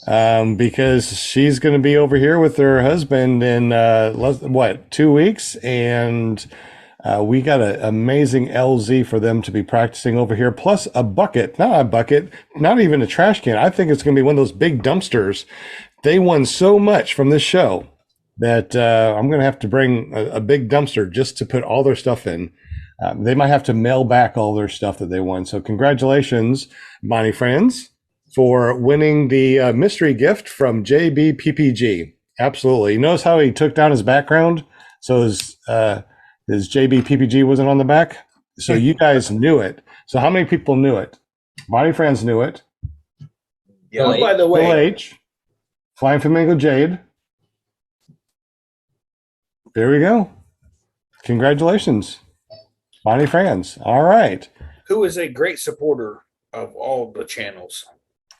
Because she's going to be over here with her husband in 2 weeks, and we got an amazing LZ for them to be practicing over here, plus a bucket, not even a trash can. I think it's going to be one of those big dumpsters. They won so much from this show that I'm going to have to bring a big dumpster just to put all their stuff in. They might have to mail back all their stuff that they won. So congratulations, Bonnie Friends, for winning the mystery gift from JBPPG. Absolutely. You notice how he took down his background? So his JBPPG wasn't on the back? So you guys knew it. So how many people knew it? Bonnie Friends knew it. Yeah. Oh, by the Bill way, H. Flying Flamingo Jade. There we go. Congratulations, Bonnie Franz. All right. who is a great supporter of all the channels.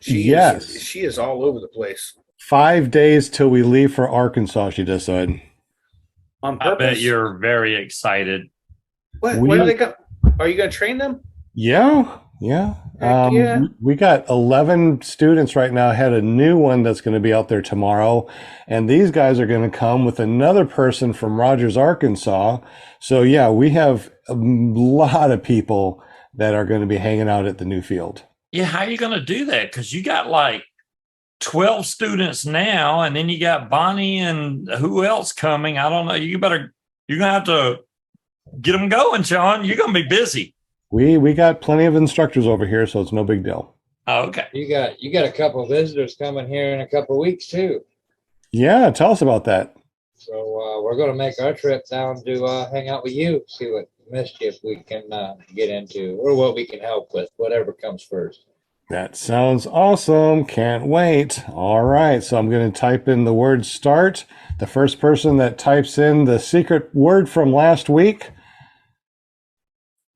She is all over the place. 5 days till we leave for Arkansas, she just said. On I purpose. bet you're very excited. What do they got? Are you going to train them? Yeah. Yeah. We got 11 students right now. Had a new one that's going to be out there tomorrow. And these guys are going to come with another person from Rogers, Arkansas. So yeah, we have a lot of people that are going to be hanging out at the new field. Yeah, how are you going to do that? Because you got like 12 students now, and then you got Bonnie and who else coming? I don't know. You're going to have to get them going, Sean. You're going to be busy. We got plenty of instructors over here, so it's no big deal. Oh, okay. You got a couple of visitors coming here in a couple of weeks too. Yeah, tell us about that. So we're going to make our trip down to hang out with you, see what mischief we can get into or what we can help with, whatever comes first. That sounds awesome. Can't wait. All right, so I'm going to type in the word start. The first person that types in the secret word from last week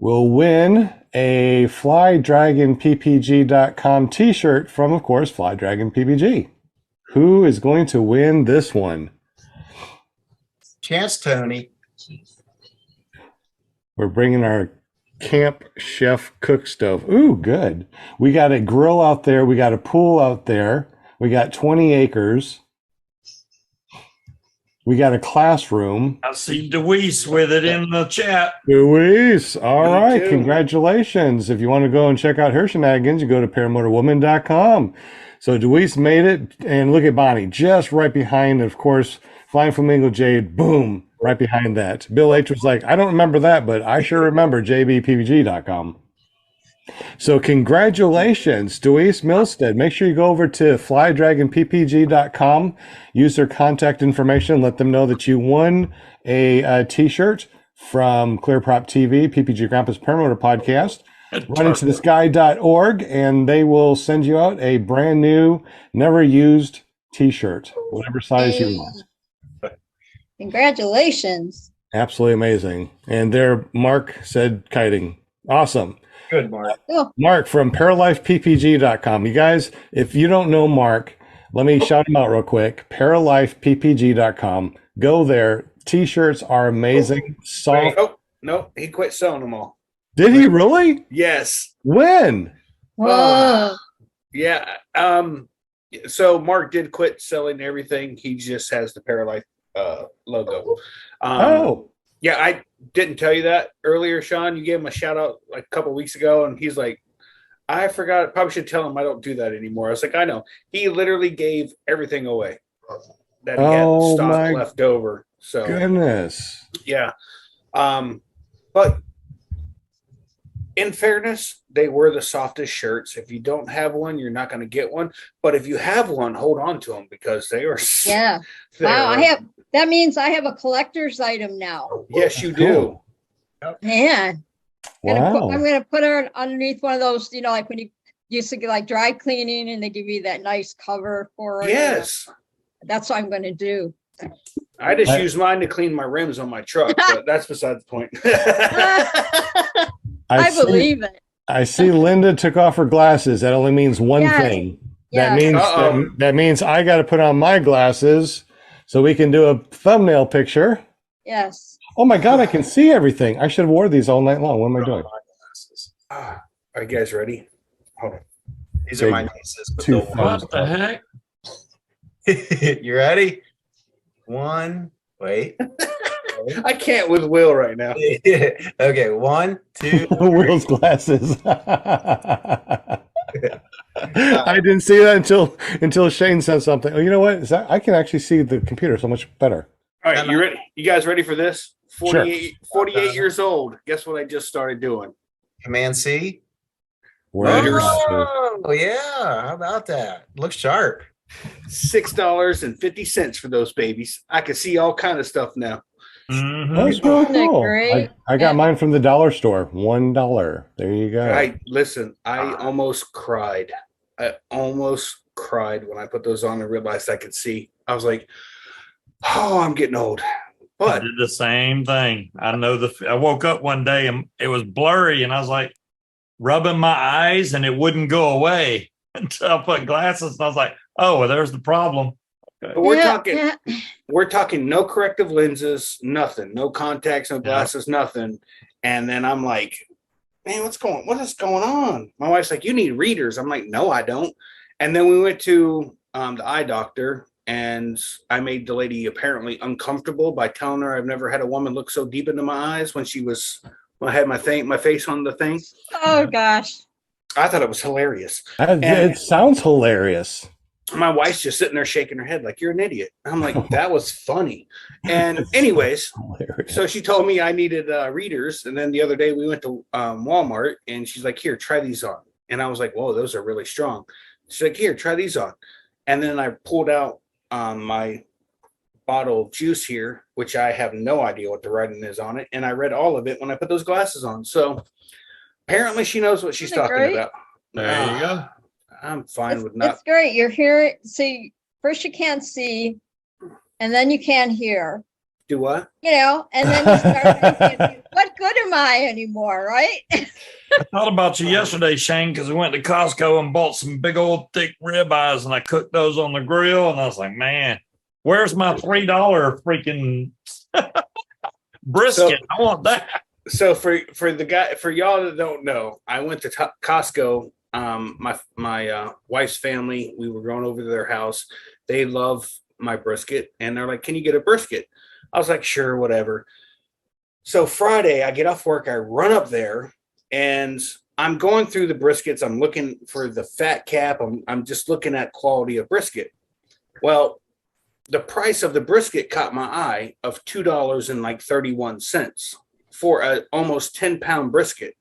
will win a FlyDragonPPG.com t-shirt from, of course, FlyDragonPPG. Who is going to win this one? chance, Tony. We're bringing our camp chef cook stove. Ooh, good. We got a grill out there. We got a pool out there. We got 20 acres. We got a classroom. I see Deweese with it in the chat. Luis, all Me right, too. congratulations. If you want to go and check out her shenanigans, you go to paramotorwoman.com. So Deweese made it, and look at Bonnie, just right behind, of course, Flying Flamingo Jade, boom, right behind that. Bill H was like, I don't remember that, but I sure remember jbppg.com. So congratulations, Deweese Milstead. Make sure you go over to flydragonppg.com, use their contact information, let them know that you won a t-shirt from Clear Prop TV, PPG Grandpa's Paramotor Podcast. Run into this guy.org, and they will send you out a brand new, never used t-shirt, whatever size you want. Congratulations. Absolutely amazing. And there, Mark said kiting. Awesome. Good, Mark. Oh, Mark from paralifeppg.com. You guys, if you don't know Mark, let me shout him out real quick. Paralifeppg.com. Go there. T-shirts are amazing. Soft. Oh, no, he quit selling them all. Did he really? Yes. When? whoa. Yeah. So Mark did quit selling everything. He just has the Paralife logo. Oh, Yeah, I didn't tell you that earlier, Sean. You gave him a shout out like a couple weeks ago, and he's like, I forgot. Probably should tell him I don't do that anymore. I was like, I know. He literally gave everything away that he had Oh, stock my left over. So goodness. yeah. But in fairness, they were the softest shirts. If you don't have one, you're not going to get one. But if you have one, hold on to them because they are. Yeah. Wow. That means I have a collector's item now. Yes, you do. Man. Wow. I'm going to put her underneath one of those, like when you used to get like dry cleaning and they give you that nice cover for it. Yes. That's what I'm going to do. I just use mine to clean my rims on my truck, but that's beside the point. I believe it. I see Linda took off her glasses. That only means one Yes. thing. Yeah. That means I got to put on my glasses so we can do a thumbnail picture. Yes. Oh my God, I can see everything. I should have wore these all night long. What am I doing? Are you guys ready? Hold on. These are my nieces. But Two they'll thumbs What the heck? You ready? One. Wait. I can't with Will right now. Okay. 1, 2. Will's glasses. I didn't see that until Shane said something. Oh, you know what? Is that I can actually see the computer so much better. All right, you ready? You guys ready for this? Sure. 48 years old. Guess what I just started doing? Command C. Where- Oh, yeah. How about that? Looks sharp. $6.50 for those babies. I can see all kind of stuff now. Mhm. That's really Isn't it cool. great? I got mine from the dollar store. $1. There you go. I almost cried. I almost cried when I put those on and realized I could see. I was like, oh, I'm getting old. I But did the same thing. I know I woke up one day and it was blurry, and I was like rubbing my eyes, and it wouldn't go away until I put glasses. And I was like, "Oh, well, there's the problem." Okay. But we're Yeah, talking yeah. we're talking no corrective lenses, nothing, no contacts, no glasses, nothing. And then I'm like, man, what is going on? My wife's like, you need readers. I'm like, no, I don't. And then we went to the eye doctor, and I made the lady apparently uncomfortable by telling her I've never had a woman look so deep into my eyes when I had my face on the thing. Oh gosh. I thought it was hilarious. It sounds hilarious. My wife's just sitting there shaking her head like, you're an idiot. I'm like, that was funny. And anyways, Hilarious. so she told me I needed readers. And then the other day we went to Walmart, and she's like, here, try these on. And I was like, whoa, those are really strong. She's like, here, try these on. And then I pulled out my bottle of juice here, which I have no idea what the writing is on it. And I read all of it when I put those glasses on. So apparently she knows what she's Isn't it talking great? about. There you go. I'm fine with not. It's great. You're hearing. See, first you can't see, and then you can't hear. Do what? And then you start thinking, what good am I anymore, right? I thought about you yesterday, Shane, because we went to Costco and bought some big old thick ribeyes, and I cooked those on the grill, and I was like, man, where's my $3 freaking Brisket. I want that. So for y'all that don't know, I went to Costco. My wife's family, we were going over to their house. They love my brisket, and they're like, "Can you get a brisket?" I was like, "Sure, whatever." So Friday, I get off work, I run up there, and I'm going through the briskets. I'm looking for the fat cap. I'm just looking at quality of brisket. Well, the price of the brisket caught my eye of $2.31 for a almost 10-pound brisket.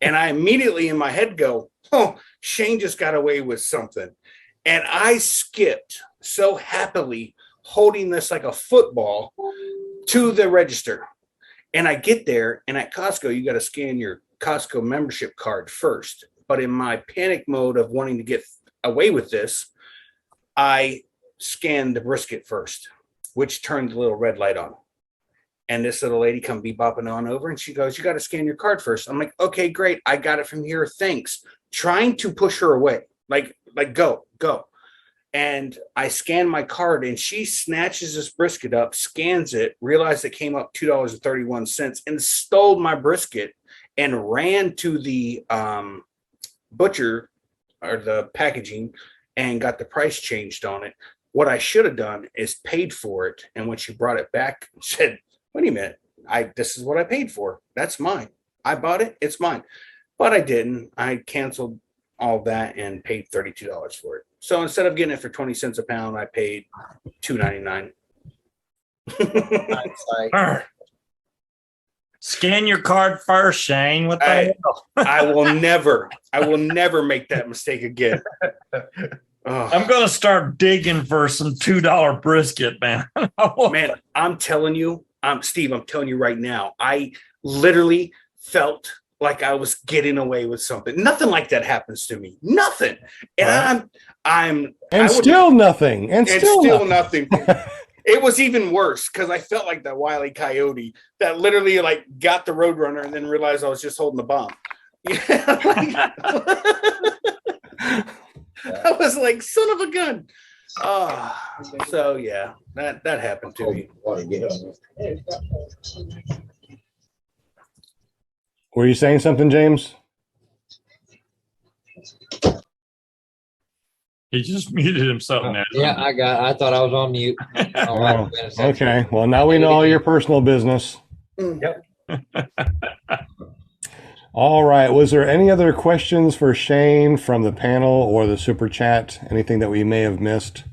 And I immediately in my head go, "Oh, Shane just got away with something." And I skipped so happily, holding this like a football, to the register. And I get there, and at Costco, you got to scan your Costco membership card first. But in my panic mode of wanting to get away with this, I scanned the brisket first, which turned the little red light on. And this little lady come bebopping on over, and she goes, "You got to scan your card first." I'm like, "Okay, great. I got it from here. Thanks." Trying to push her away, like go. And I scan my card, and she snatches this brisket up, scans it, realized it came up $2.31, and stole my brisket and ran to the butcher or the packaging and got the price changed on it. What I should have done is paid for it. And when she brought it back, said, "Wait a minute, this is what I paid for. That's mine. I bought it. It's mine." But I didn't. I canceled all that and paid $32 for it. So instead of getting it for 20 cents a pound, I paid $2.99. Scan your card first, Shane. What the hell? I will never make that mistake again. I'm going to start digging for some $2 brisket, man. Man, I'm telling you, Steve, I'm telling you right now, I literally felt like I was getting away with something. Nothing like that happens to me. Nothing. And still nothing. It was even worse because I felt like that Wile E. Coyote that literally like got the Roadrunner and then realized I was just holding the bomb. I was like, son of a gun. So yeah, that happened to me. Were you saying something, James? He just muted himself now. Yeah, I thought I was on mute. Oh, okay. Well, now we know all your personal business. Yep. All right. Was there any other questions for Shane from the panel or the super chat? Anything that we may have missed?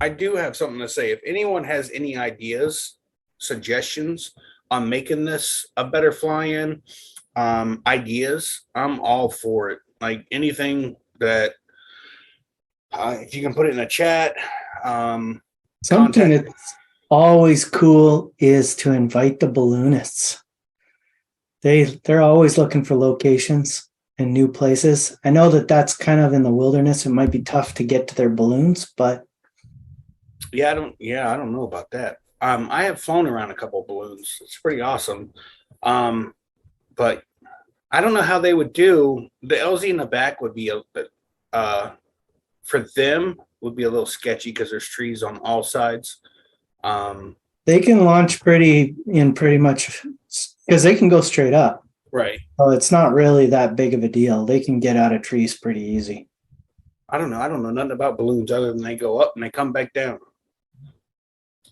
I do have something to say. If anyone has any ideas, suggestions on making this a better fly-in, ideas, I'm all for it. Like anything that if you can put it in a chat. Something that's always cool is to invite the balloonists. They're always looking for locations and new places. I know that that's kind of in the wilderness. It might be tough to get to their balloons, but I don't know about that. I have flown around a couple of balloons. It's pretty awesome. But I don't know how they would do. The LZ in the back would be for them would be a little sketchy because there's trees on all sides. they can launch pretty much because they can go straight up. Right. So it's not really that big of a deal. They can get out of trees pretty easy. I don't know nothing about balloons other than they go up and they come back down.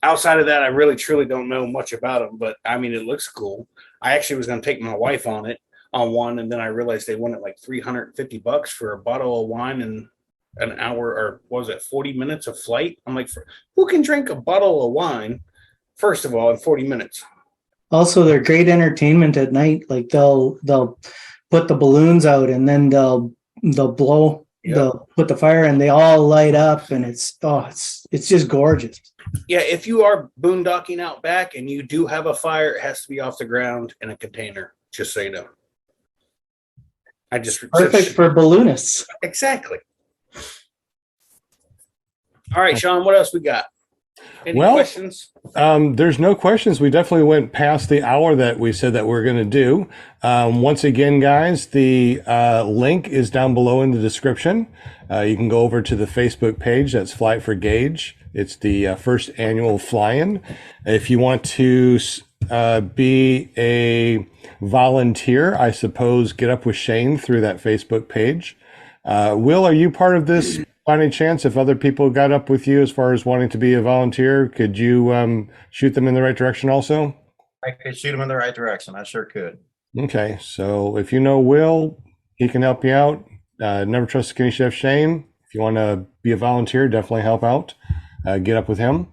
Outside of that, I really truly don't know much about them, but I mean, it looks cool. I actually was going to take my wife on one, and then I realized they wanted like $350 for a bottle of wine and an hour, or what was it, 40 minutes of flight? I'm like, who can drink a bottle of wine, first of all, in 40 minutes? Also, they're great entertainment at night. Like they'll put the balloons out and then they'll blow. Yep. They'll put the fire and they all light up, and it's just gorgeous. Yeah, if you are boondocking out back and you do have a fire, it has to be off the ground in a container, just so you know. Perfect for balloonists. Exactly. All right, Sean, what else we got? Any questions? There's no questions. We definitely went past the hour that we said that we're going to do. Once again, guys, the link is down below in the description. You can go over to the Facebook page. That's Flight for Gaige. It's the first annual fly-in. If you want to be a volunteer, I suppose, get up with Shane through that Facebook page. Will, are you part of this by any chance? If other people got up with you as far as wanting to be a volunteer, could you shoot them in the right direction also? I could shoot them in the right direction. I sure could. Okay, so if you know Will, he can help you out. Never Trust Skinny Chef Shane. If you want to be a volunteer, definitely help out. Get up with him.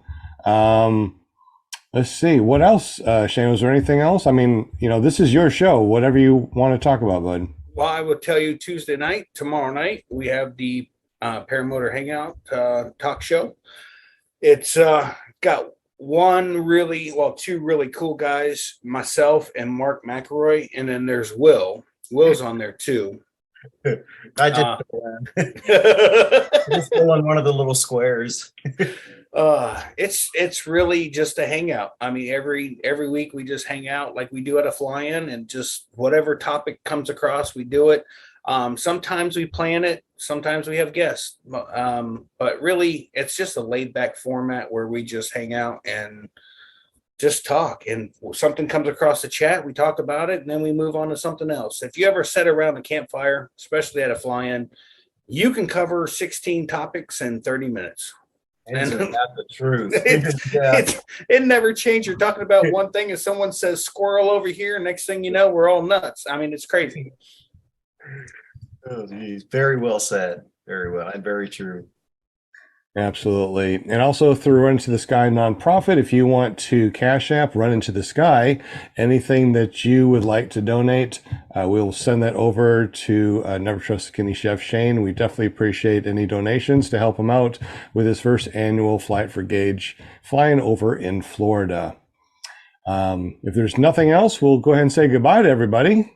Let's see, what else, Shane? Was there anything else? I mean, this is your show. Whatever you want to talk about, bud. Well, I will tell you Tuesday night, tomorrow night, we have the Paramotor Hangout talk show. It's got two really cool guys, myself and Mark McElroy, and then there's Will. Will's on there too. I just just fill in one of the little squares. It's really just a hangout. I mean, every week we just hang out like we do at a fly-in, and just whatever topic comes across, we do it. Sometimes we plan it, sometimes we have guests, but really it's just a laid-back format where we just hang out and just talk, and something comes across the chat, we talk about it, and then we move on to something else. If you ever sit around a campfire, especially at a fly-in, you can cover 16 topics in 30 minutes. And that's the truth. It never changed. You're talking about one thing and someone says squirrel over here, next thing you know, we're all nuts. I mean, it's crazy. Oh, geez. Very well said. Very well, and very true. Absolutely. And also through Run Into the Sky nonprofit, if you want to Cash App Run Into the Sky, anything that you would like to donate, we'll send that over to Never Trust Skinny Chef Shane. We definitely appreciate any donations to help him out with his first annual Flight for Gaige flying over in Florida. If there's nothing else, we'll go ahead and say goodbye to everybody.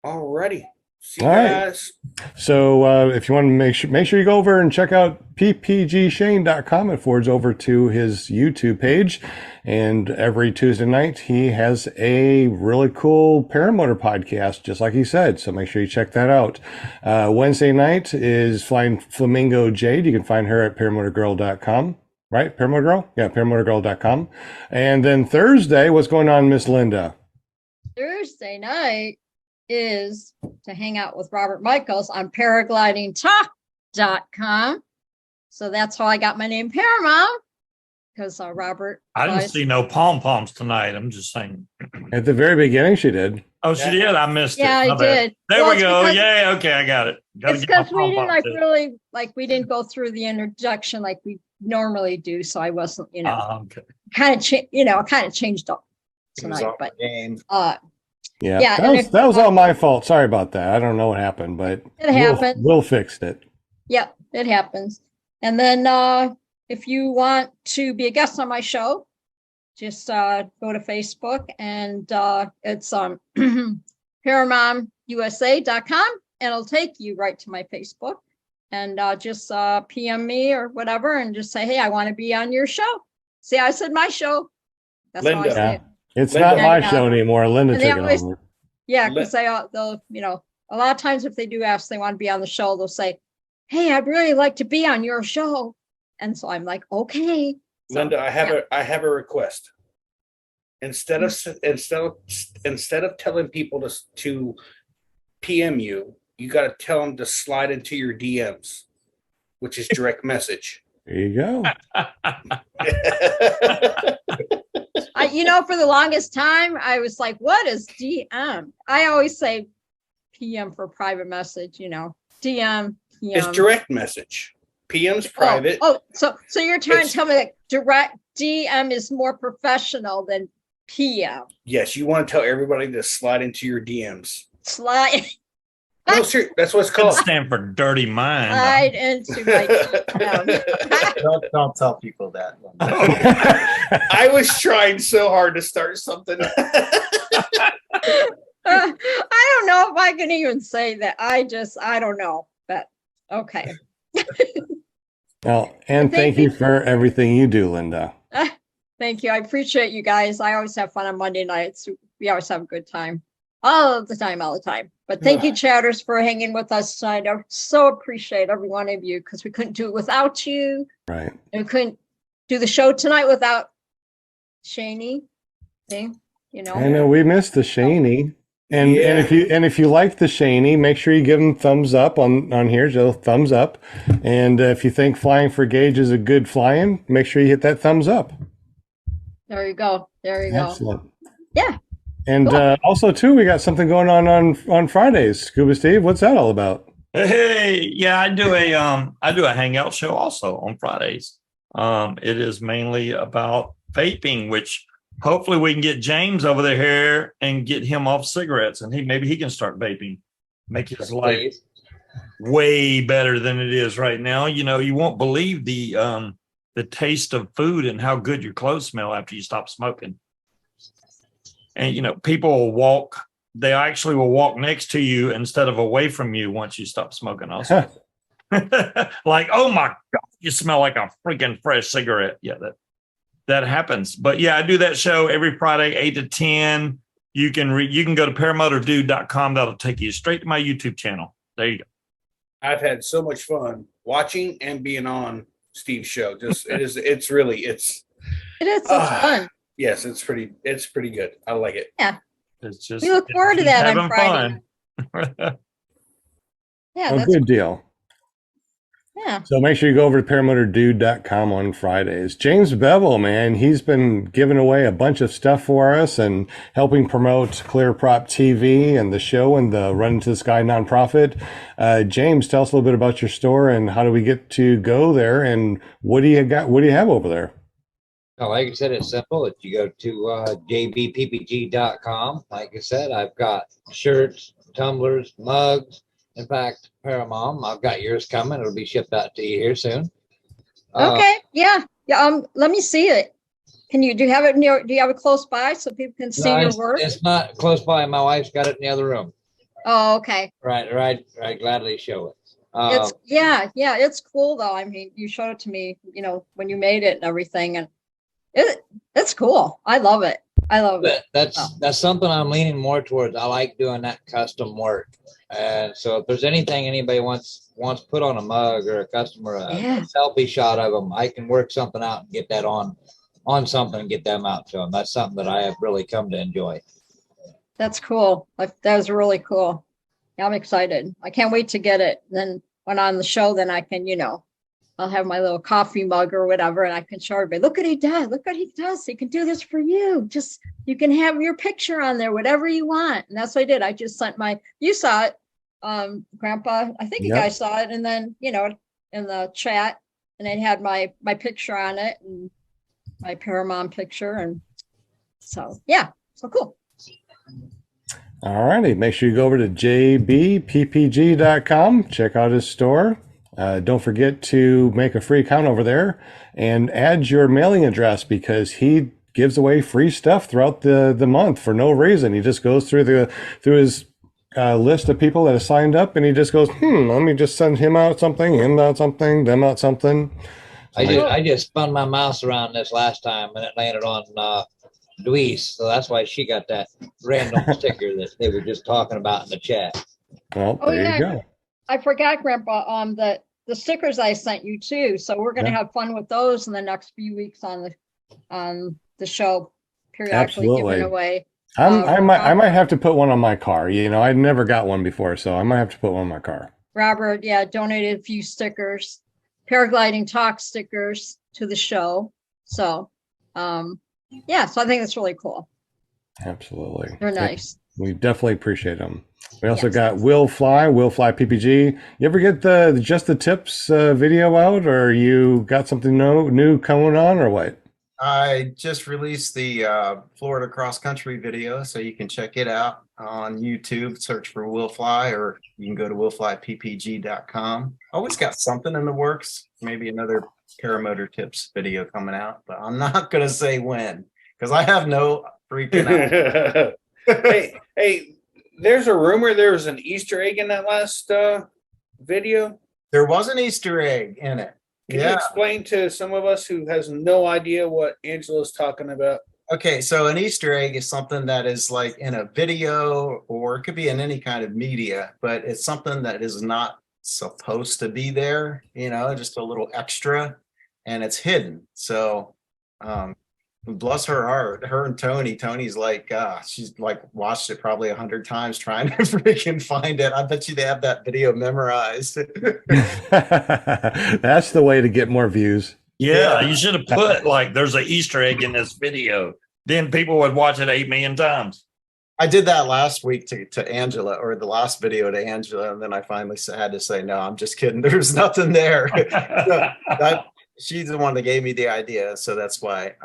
Alrighty. See you All right. guys. So if you want to make sure you go over and check out ppgshane.com. It forwards over to his YouTube page. And every Tuesday night, he has a really cool paramotor podcast, just like he said. So make sure you check that out. Wednesday night is Flying Flamingo Jade. You can find her at paramotorgirl.com. Right? Paramotor Girl? Yeah, paramotorgirl.com. And then Thursday, what's going on, Miss Linda? Thursday night is to hang out with Robert Michaels on paraglidingtalk.com. So that's how I got my name Paramount, because Robert. I didn't see no pom-poms tonight. I'm just saying. At the very beginning, she did. Oh, she did? I missed it. Yeah, I did. There Well, we go. because- Yeah, okay, I got it. Gotta It's get my because we didn't pom-poms in. we didn't go through the introduction like we normally do. So I wasn't, Okay. kind of changed up He was tonight, off but the game. Yeah, Yeah, that was all my fault. Sorry about that. I don't know what happened, but It happened. Will fixed it. Yep, it happens. And then if you want to be a guest on my show, just go to Facebook, and it's ParamomUSA.com, and it'll take you right to my Facebook. And just PM me or whatever, and just say, hey, I want to be on your show. See, I said my show. That's how I Linda. say it. It's Linda. not my And, show anymore. Linda and they took it always- over. Yeah, because they'll, a lot of times if they do ask, they want to be on the show, they'll say, hey, I'd really like to be on your show. And so I'm like, okay. So, Linda, I yeah. have a request. Instead of telling people to PM you, you got to tell them to slide into your DMs, which is direct message. There you go. For the longest time, I was like, what is DM? I always say PM for private message, DM, PM. It's direct message. PM's private. So you're trying to tell me that direct DM is more professional than PM. Yes, you want to tell everybody to slide into your DMs. Slide No, sir, that's what it's Could called. stand for dirty mind. slide into my DM. Don't tell people that. I was trying so hard to start something. I don't know if I can even say that. I don't know, but okay. Well, and thank you for everything you do, Linda. Thank you. I appreciate you guys. I always have fun on Monday nights. We always have a good time. all the time. But thank you, chatters, for hanging with us tonight. I so appreciate every one of you, because we couldn't do it without you. Right. And we couldn't do the show tonight without Shaney. See, you know. I know we missed the Shaney. And Yeah. and if you like the Shaney, make sure you give them thumbs up on here, Joe. Thumbs up. And if you think Flying for Gaige is a good flying, make sure you hit that thumbs up. There you go. There you Excellent. go. Yeah. And Cool. also too, we got something going on Fridays. Scuba Steve, what's that all about? Hey, yeah, I do a hangout show also on Fridays. It is mainly about vaping, which hopefully we can get James over there here and get him off cigarettes, and maybe he can start vaping, make his life way better than it is right now. You know, you won't believe the taste of food and how good your clothes smell after you stop smoking. And, you know, people will walk, they actually will walk next to you instead of away from you once you stop smoking also. Like, oh my God, you smell like a freaking fresh cigarette. Yeah, that happens. But yeah, I do that show every Friday, 8 to 10. You can go to paramotordude.com. That'll take you straight to my YouTube channel. There you go. I've had so much fun watching and being on Steve's show. Just it is it's fun. Yes, it's pretty good. I like it. Yeah. It's just We look forward to that on having Friday. fun. Yeah, Oh, that's good deal. yeah. So make sure you go over to paramotordude.com on Fridays. James Bevel, man, he's been giving away a bunch of stuff for us and helping promote Clear Prop TV and the show and the Run Into the Sky nonprofit. James, tell us a little bit about your store and how do we get to go there and what do you got? What do you have over there? Well, like I said, it's simple. If you go to jbppg.com, like I said, I've got shirts, tumblers, mugs. In fact, Paramom, I've got yours coming. It'll be shipped out to you here soon. Okay. Yeah. Yeah. Let me see it. Do you have it near? Do you have it close by so people can see your work? It's not close by. My wife's got it in the other room. Oh, okay. Right. Gladly show it. It's cool though. I mean, you showed it to me, you know, when you made it and everything, and it's cool. I love it. That's something I'm leaning more towards. I like doing that custom work. And so if there's anything anybody wants put on a mug or a customer, a selfie shot of them, I can work something out and get that on something and get them out to them. That's something that I have really come to enjoy. That's cool. That was really cool. Yeah, I'm excited. I can't wait to get it. Then when on the show, then I can, you know, I'll have my little coffee mug or whatever, and I can show everybody, look what he does. Look what he does. He can do this for you. Just, you can have your picture on there, whatever you want. And that's what I did. I just sent you saw it, Grandpa. I think you guys saw it. And then, you know, in the chat, and it had my picture on it and my Paramount picture. And so, yeah, so cool. All righty. Make sure you go over to jbppg.com. Check out his store. Don't forget to make a free account over there and add your mailing address because he gives away free stuff throughout the month for no reason. He just goes through his list of people that have signed up and he just goes, let me just send him out something, them out something. I just spun my mouse around this last time and it landed on Louise. So that's why she got that random sticker that they were just talking about in the chat. Well, there you go. I forgot, Grandpa, the stickers I sent you too. So we're going to have fun with those in the next few weeks on the show, periodically giving away. I might have to put one on my car. You know, I never got one before, so I might have to put one on my car. Robert, donated a few stickers, paragliding talk stickers to the show. So, so I think that's really cool. Absolutely, they're nice. We definitely appreciate them. We also got Will Fly PPG. You ever get the Just the Tips video out, or you got something new coming on, or what? I just released the Florida cross country video, so you can check it out on YouTube. Search for Will Fly, or you can go to willflyppg.com. Always got something in the works. Maybe another paramotor tips video coming out, but I'm not going to say when because I have no freaking out. Hey, there's a rumor there was an Easter egg in that last video. There was an Easter egg in it. Can you explain to some of us who has no idea what Angela's talking about? Okay, so an Easter egg is something that is like in a video or it could be in any kind of media, but it's something that is not supposed to be there, just a little extra and it's hidden. So bless her heart, her and Tony's like, she's like watched it probably 100 times trying to freaking find it. I bet you they have that video memorized. That's the way to get more views. Yeah, you should have put like there's an Easter egg in this video. Then people would watch it 8 million times. I did that last week to Angela, or the last video to Angela, and then I finally had to say, no, I'm just kidding. There's nothing there. She's the one that gave me the idea, so that's why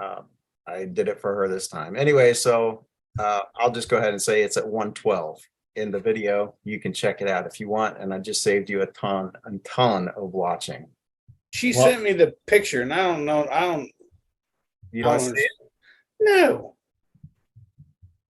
I did it for her this time. Anyway, so I'll just go ahead and say it's at 112 in the video. You can check it out if you want, and I just saved you a ton of watching. She sent me the picture, and I don't know. You don't see it? No.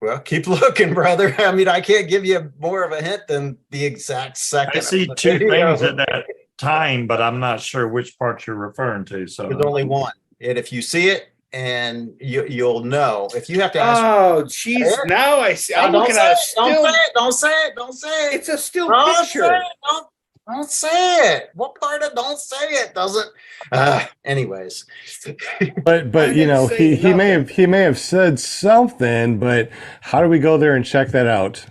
Well, keep looking, brother. I mean, I can't give you more of a hint than the exact second. I see two things at that time, but I'm not sure which part you're referring to. So there's only one. And if you see it, and you'll know. If you have to ask. Oh, jeez. Now I see. I'm looking at Don't say it. It's a still Don't picture. Say it. Don't say it. What part of don't say it doesn't? Anyways. But he may have said something. But how do we go there and check that out?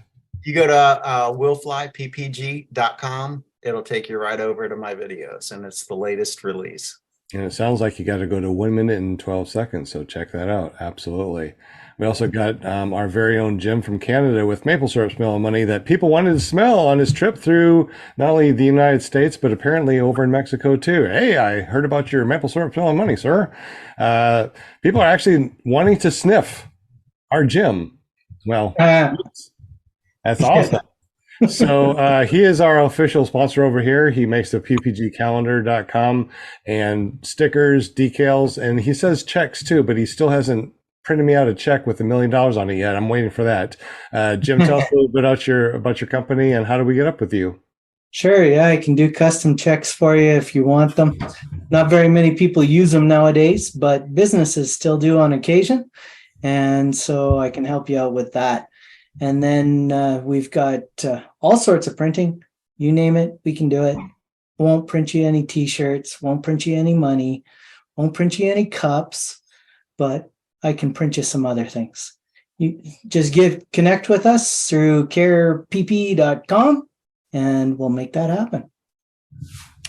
You go to willflyppg.com. It'll take you right over to my videos, and it's the latest release. And it sounds like you got to go to 1 minute and 12 seconds. So check that out. Absolutely. We also got our very own Jim from Canada with maple syrup smelling money that people wanted to smell on his trip through not only the United States, but apparently over in Mexico too. Hey, I heard about your maple syrup smelling money, sir. People are actually wanting to sniff our Jim. Well, that's awesome. So he is our official sponsor over here. He makes the ppgcalendar.com and stickers, decals, and he says checks too, but he still hasn't printed me out a check with $1 million on it yet. I'm waiting for that. Jim, tell us a little bit about your company and how do we get up with you? Sure. Yeah, I can do custom checks for you if you want them. Not very many people use them nowadays, but businesses still do on occasion. And so I can help you out with that. And then we've got all sorts of printing. You name it, we can do it. Won't print you any t-shirts, won't print you any money, won't print you any cups, but I can print you some other things. You just connect with us through geriatricPPG.com and we'll make that happen.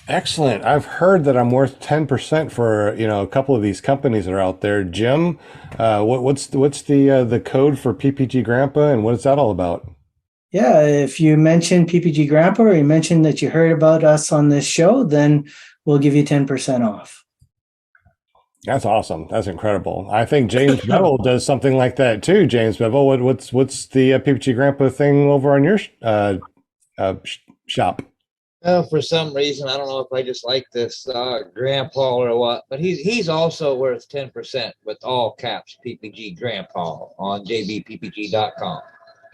Excellent. I've heard that I'm worth 10% for, a couple of these companies that are out there. Jim, what's the code for PPG Grandpa and what is that all about? Yeah, if you mention PPG Grandpa or you mention that you heard about us on this show, then we'll give you 10% off. That's awesome. That's incredible. I think James Bevel does something like that too. James Bevel, what's the PPG Grandpa thing over on your shop? For some reason, I don't know if I just like this grandpa or what, but he's also worth 10% with all caps PPG Grandpa on jbppg.com.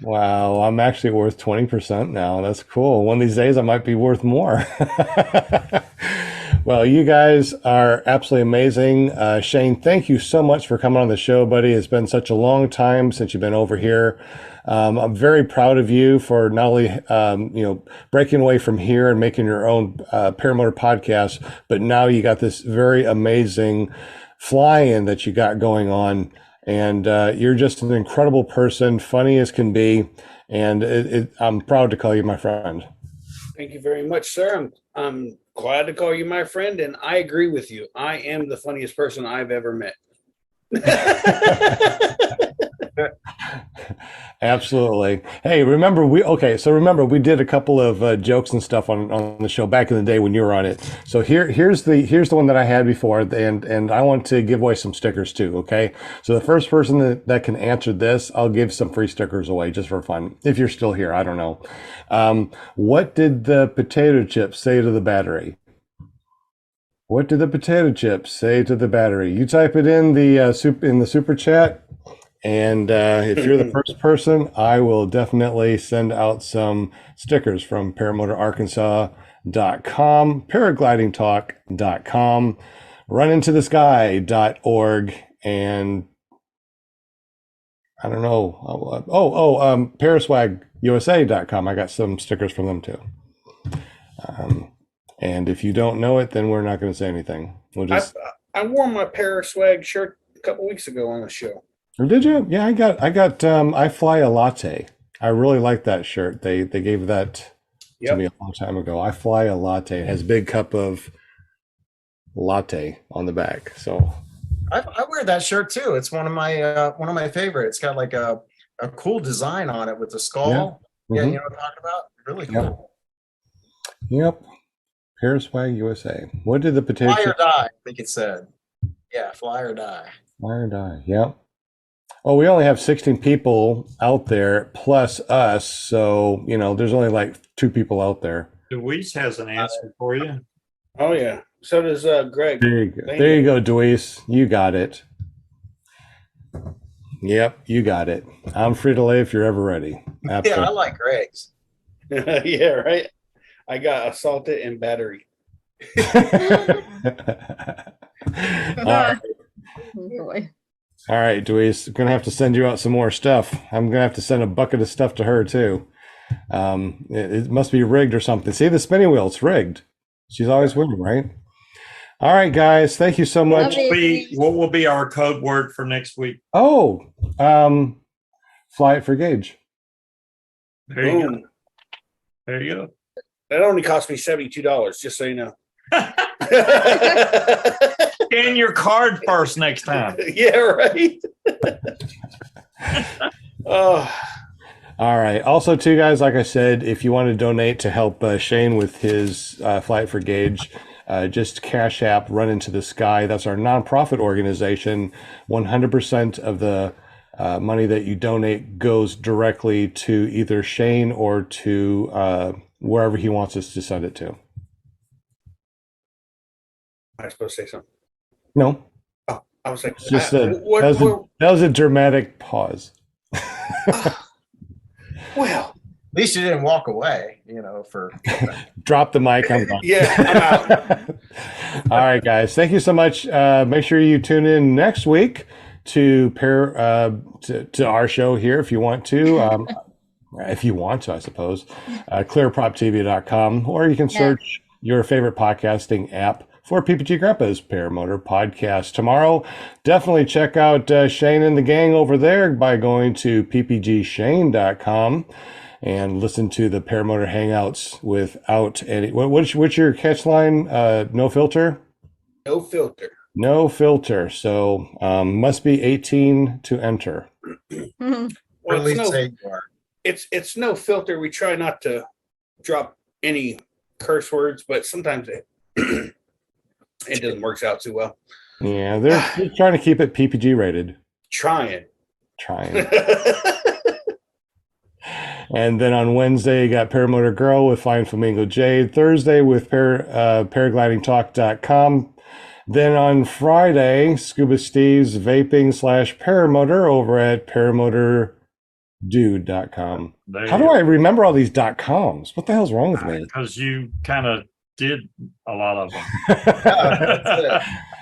Wow, I'm actually worth 20% now. That's cool. One of these days I might be worth more. Well, you guys are absolutely amazing. Shane, thank you so much for coming on the show, buddy. It's been such a long time since you've been over here. I'm very proud of you for not only, breaking away from here and making your own Paramotor podcast, but now you got this very amazing fly-in that you got going on. And you're just an incredible person, funny as can be. And I'm proud to call you my friend. Thank you very much, sir. I'm glad to call you my friend, and I agree with you. I am the funniest person I've ever met. Absolutely. Hey, remember we did a couple of jokes and stuff on the show back in the day when you were on it. So here's the one that I had before, and I want to give away some stickers too. Okay. So the first person that can answer this, I'll give some free stickers away just for fun. If you're still here, I don't know. What did the potato chips say to the battery? What did the potato chips say to the battery? You type it in the super chat. And if you're the first person, I will definitely send out some stickers from paramotorarkansas.com, paraglidingtalk.com, runintothesky.org, and I don't know. Paraswagusa.com. I got some stickers from them too. And if you don't know it, then we're not going to say anything. We'll just. I wore my Paraswag shirt a couple weeks ago on the show. Or did you? Yeah, I got. I fly a latte. I really like that shirt. They gave that to me a long time ago. I fly a latte. It has a big cup of latte on the back. So I wear that shirt too. It's one of my favorite. It's got like a cool design on it with the skull. Yeah, you know what I'm talking about? Really cool. Yep. Paraswag USA. What did the potato? Fly or die, I think it said. Yeah, fly or die. Fly or die. Yep. Oh, we only have 16 people out there plus us. So, there's only like 2 people out there. Deweese has an answer for you. Oh, yeah. So does Greg. There you go, Deweese. You got it. Yep, you got it. I'm Frito-Lay if you're ever ready. Absolutely. Yeah, I like Greg's. Yeah, right. I got assaulted and battery. All right. Oh, boy. All right, Deweese. I'm going to have to send you out some more stuff. I'm going to have to send a bucket of stuff to her, too. It must be rigged or something. See the spinning wheel? It's rigged. She's always winning, right? All right, guys. Thank you so much. What will be our code word for next week? Oh, fly it for Gaige. There you go. There you go. That only cost me $72, just so you know. Scan your card first next time. Yeah, right. Oh. All right. Also, too, guys, like I said, if you want to donate to help Shane with his Flight for Gaige, just Cash App Run Into the Sky. That's our nonprofit organization. 100% of the money that you donate goes directly to either Shane or to wherever he wants us to send it to. I was supposed to say something. No. Oh, I was like, that was a dramatic pause. Well, at least you didn't walk away, for drop the mic. I'm done. Yeah, I'm out. All right, guys. Thank you so much. Make sure you tune in next week to our show here if you want to. I suppose. clearproptv.com, or you can search your favorite podcasting app for PPG Grandpa's Paramotor podcast. Tomorrow, definitely check out Shane and the gang over there by going to ppgshane.com and listen to the Paramotor Hangouts without any. What's your catch line? No filter? No filter. No filter. So must be 18 to enter. Well, it's no filter. We try not to drop any curse words, but sometimes it doesn't work out too well. Yeah, they're trying to keep it PPG rated. Trying. And then on Wednesday, you got Paramotor Girl with Flying Flamingo Jade. Thursday with paraglidingtalk.com. Then on Friday, Scuba Steve's vaping / paramotor over at paramotordude.com. How do I remember all these .coms? What the hell's wrong with me? Because you kind of did a lot of them.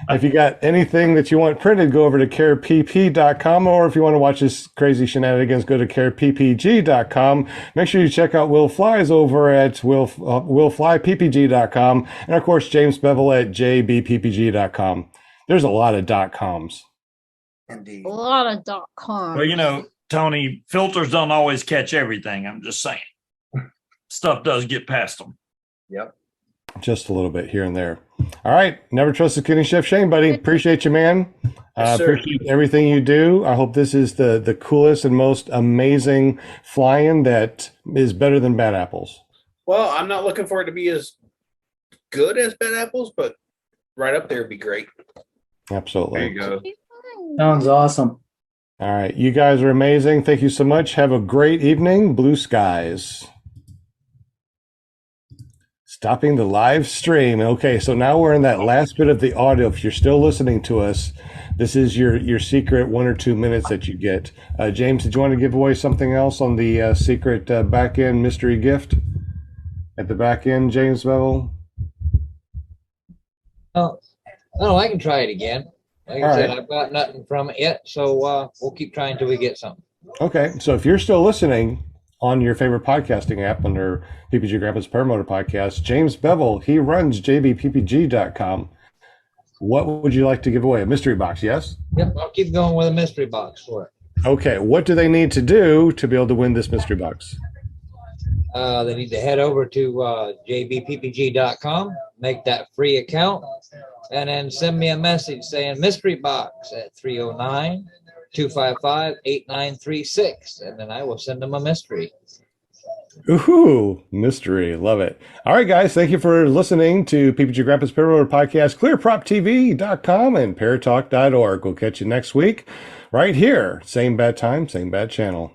If you got anything that you want printed, go over to carepp.com, or if you want to watch this crazy shenanigans, go to careppg.com. Make sure you check out Will Flies over at willflyppg.com, and of course James Bevel at jbppg.com. There's a lot of .coms. Indeed. A lot of .com. Well, Tony, filters don't always catch everything. I'm just saying. Stuff does get past them. Yep. Just a little bit here and there. All right. Never trust the kidding chef, Shane, buddy. Appreciate you, man. Yes, appreciate everything you do. I hope this is the coolest and most amazing flying that is better than bad apples. Well, I'm not looking for it to be as good as bad apples, but right up there would be great. Absolutely. There you go. Sounds awesome. All right. You guys are amazing. Thank you so much. Have a great evening. Blue skies. Stopping the live stream. Okay, so now we're in that last bit of the audio. If you're still listening to us, this is your secret 1 or 2 minutes that you get. James, did you want to give away something else on the secret back end mystery gift at the back end, James Bevel? Oh, no, I can try it again. Like I said, right. I've got nothing from it yet, so we'll keep trying till we get something. Okay, so if you're still listening on your favorite podcasting app under PPG Grandpa's Paramotor Podcast, James Bevel, he runs jbppg.com. What would you like to give away? A mystery box, yes? Yep, I'll keep going with a mystery box for it. Okay, what do they need to do to be able to win this mystery box? They need to head over to jbppg.com, make that free account, and then send me a message saying mystery box at 309-255-8936, and then I will send them a mystery. Ooh, mystery. Love it. All right, guys. Thank you for listening to PPG Grandpa's Paramotor Podcast, clearproptv.com and paratalk.org. We'll catch you next week right here. Same bad time, same bad channel.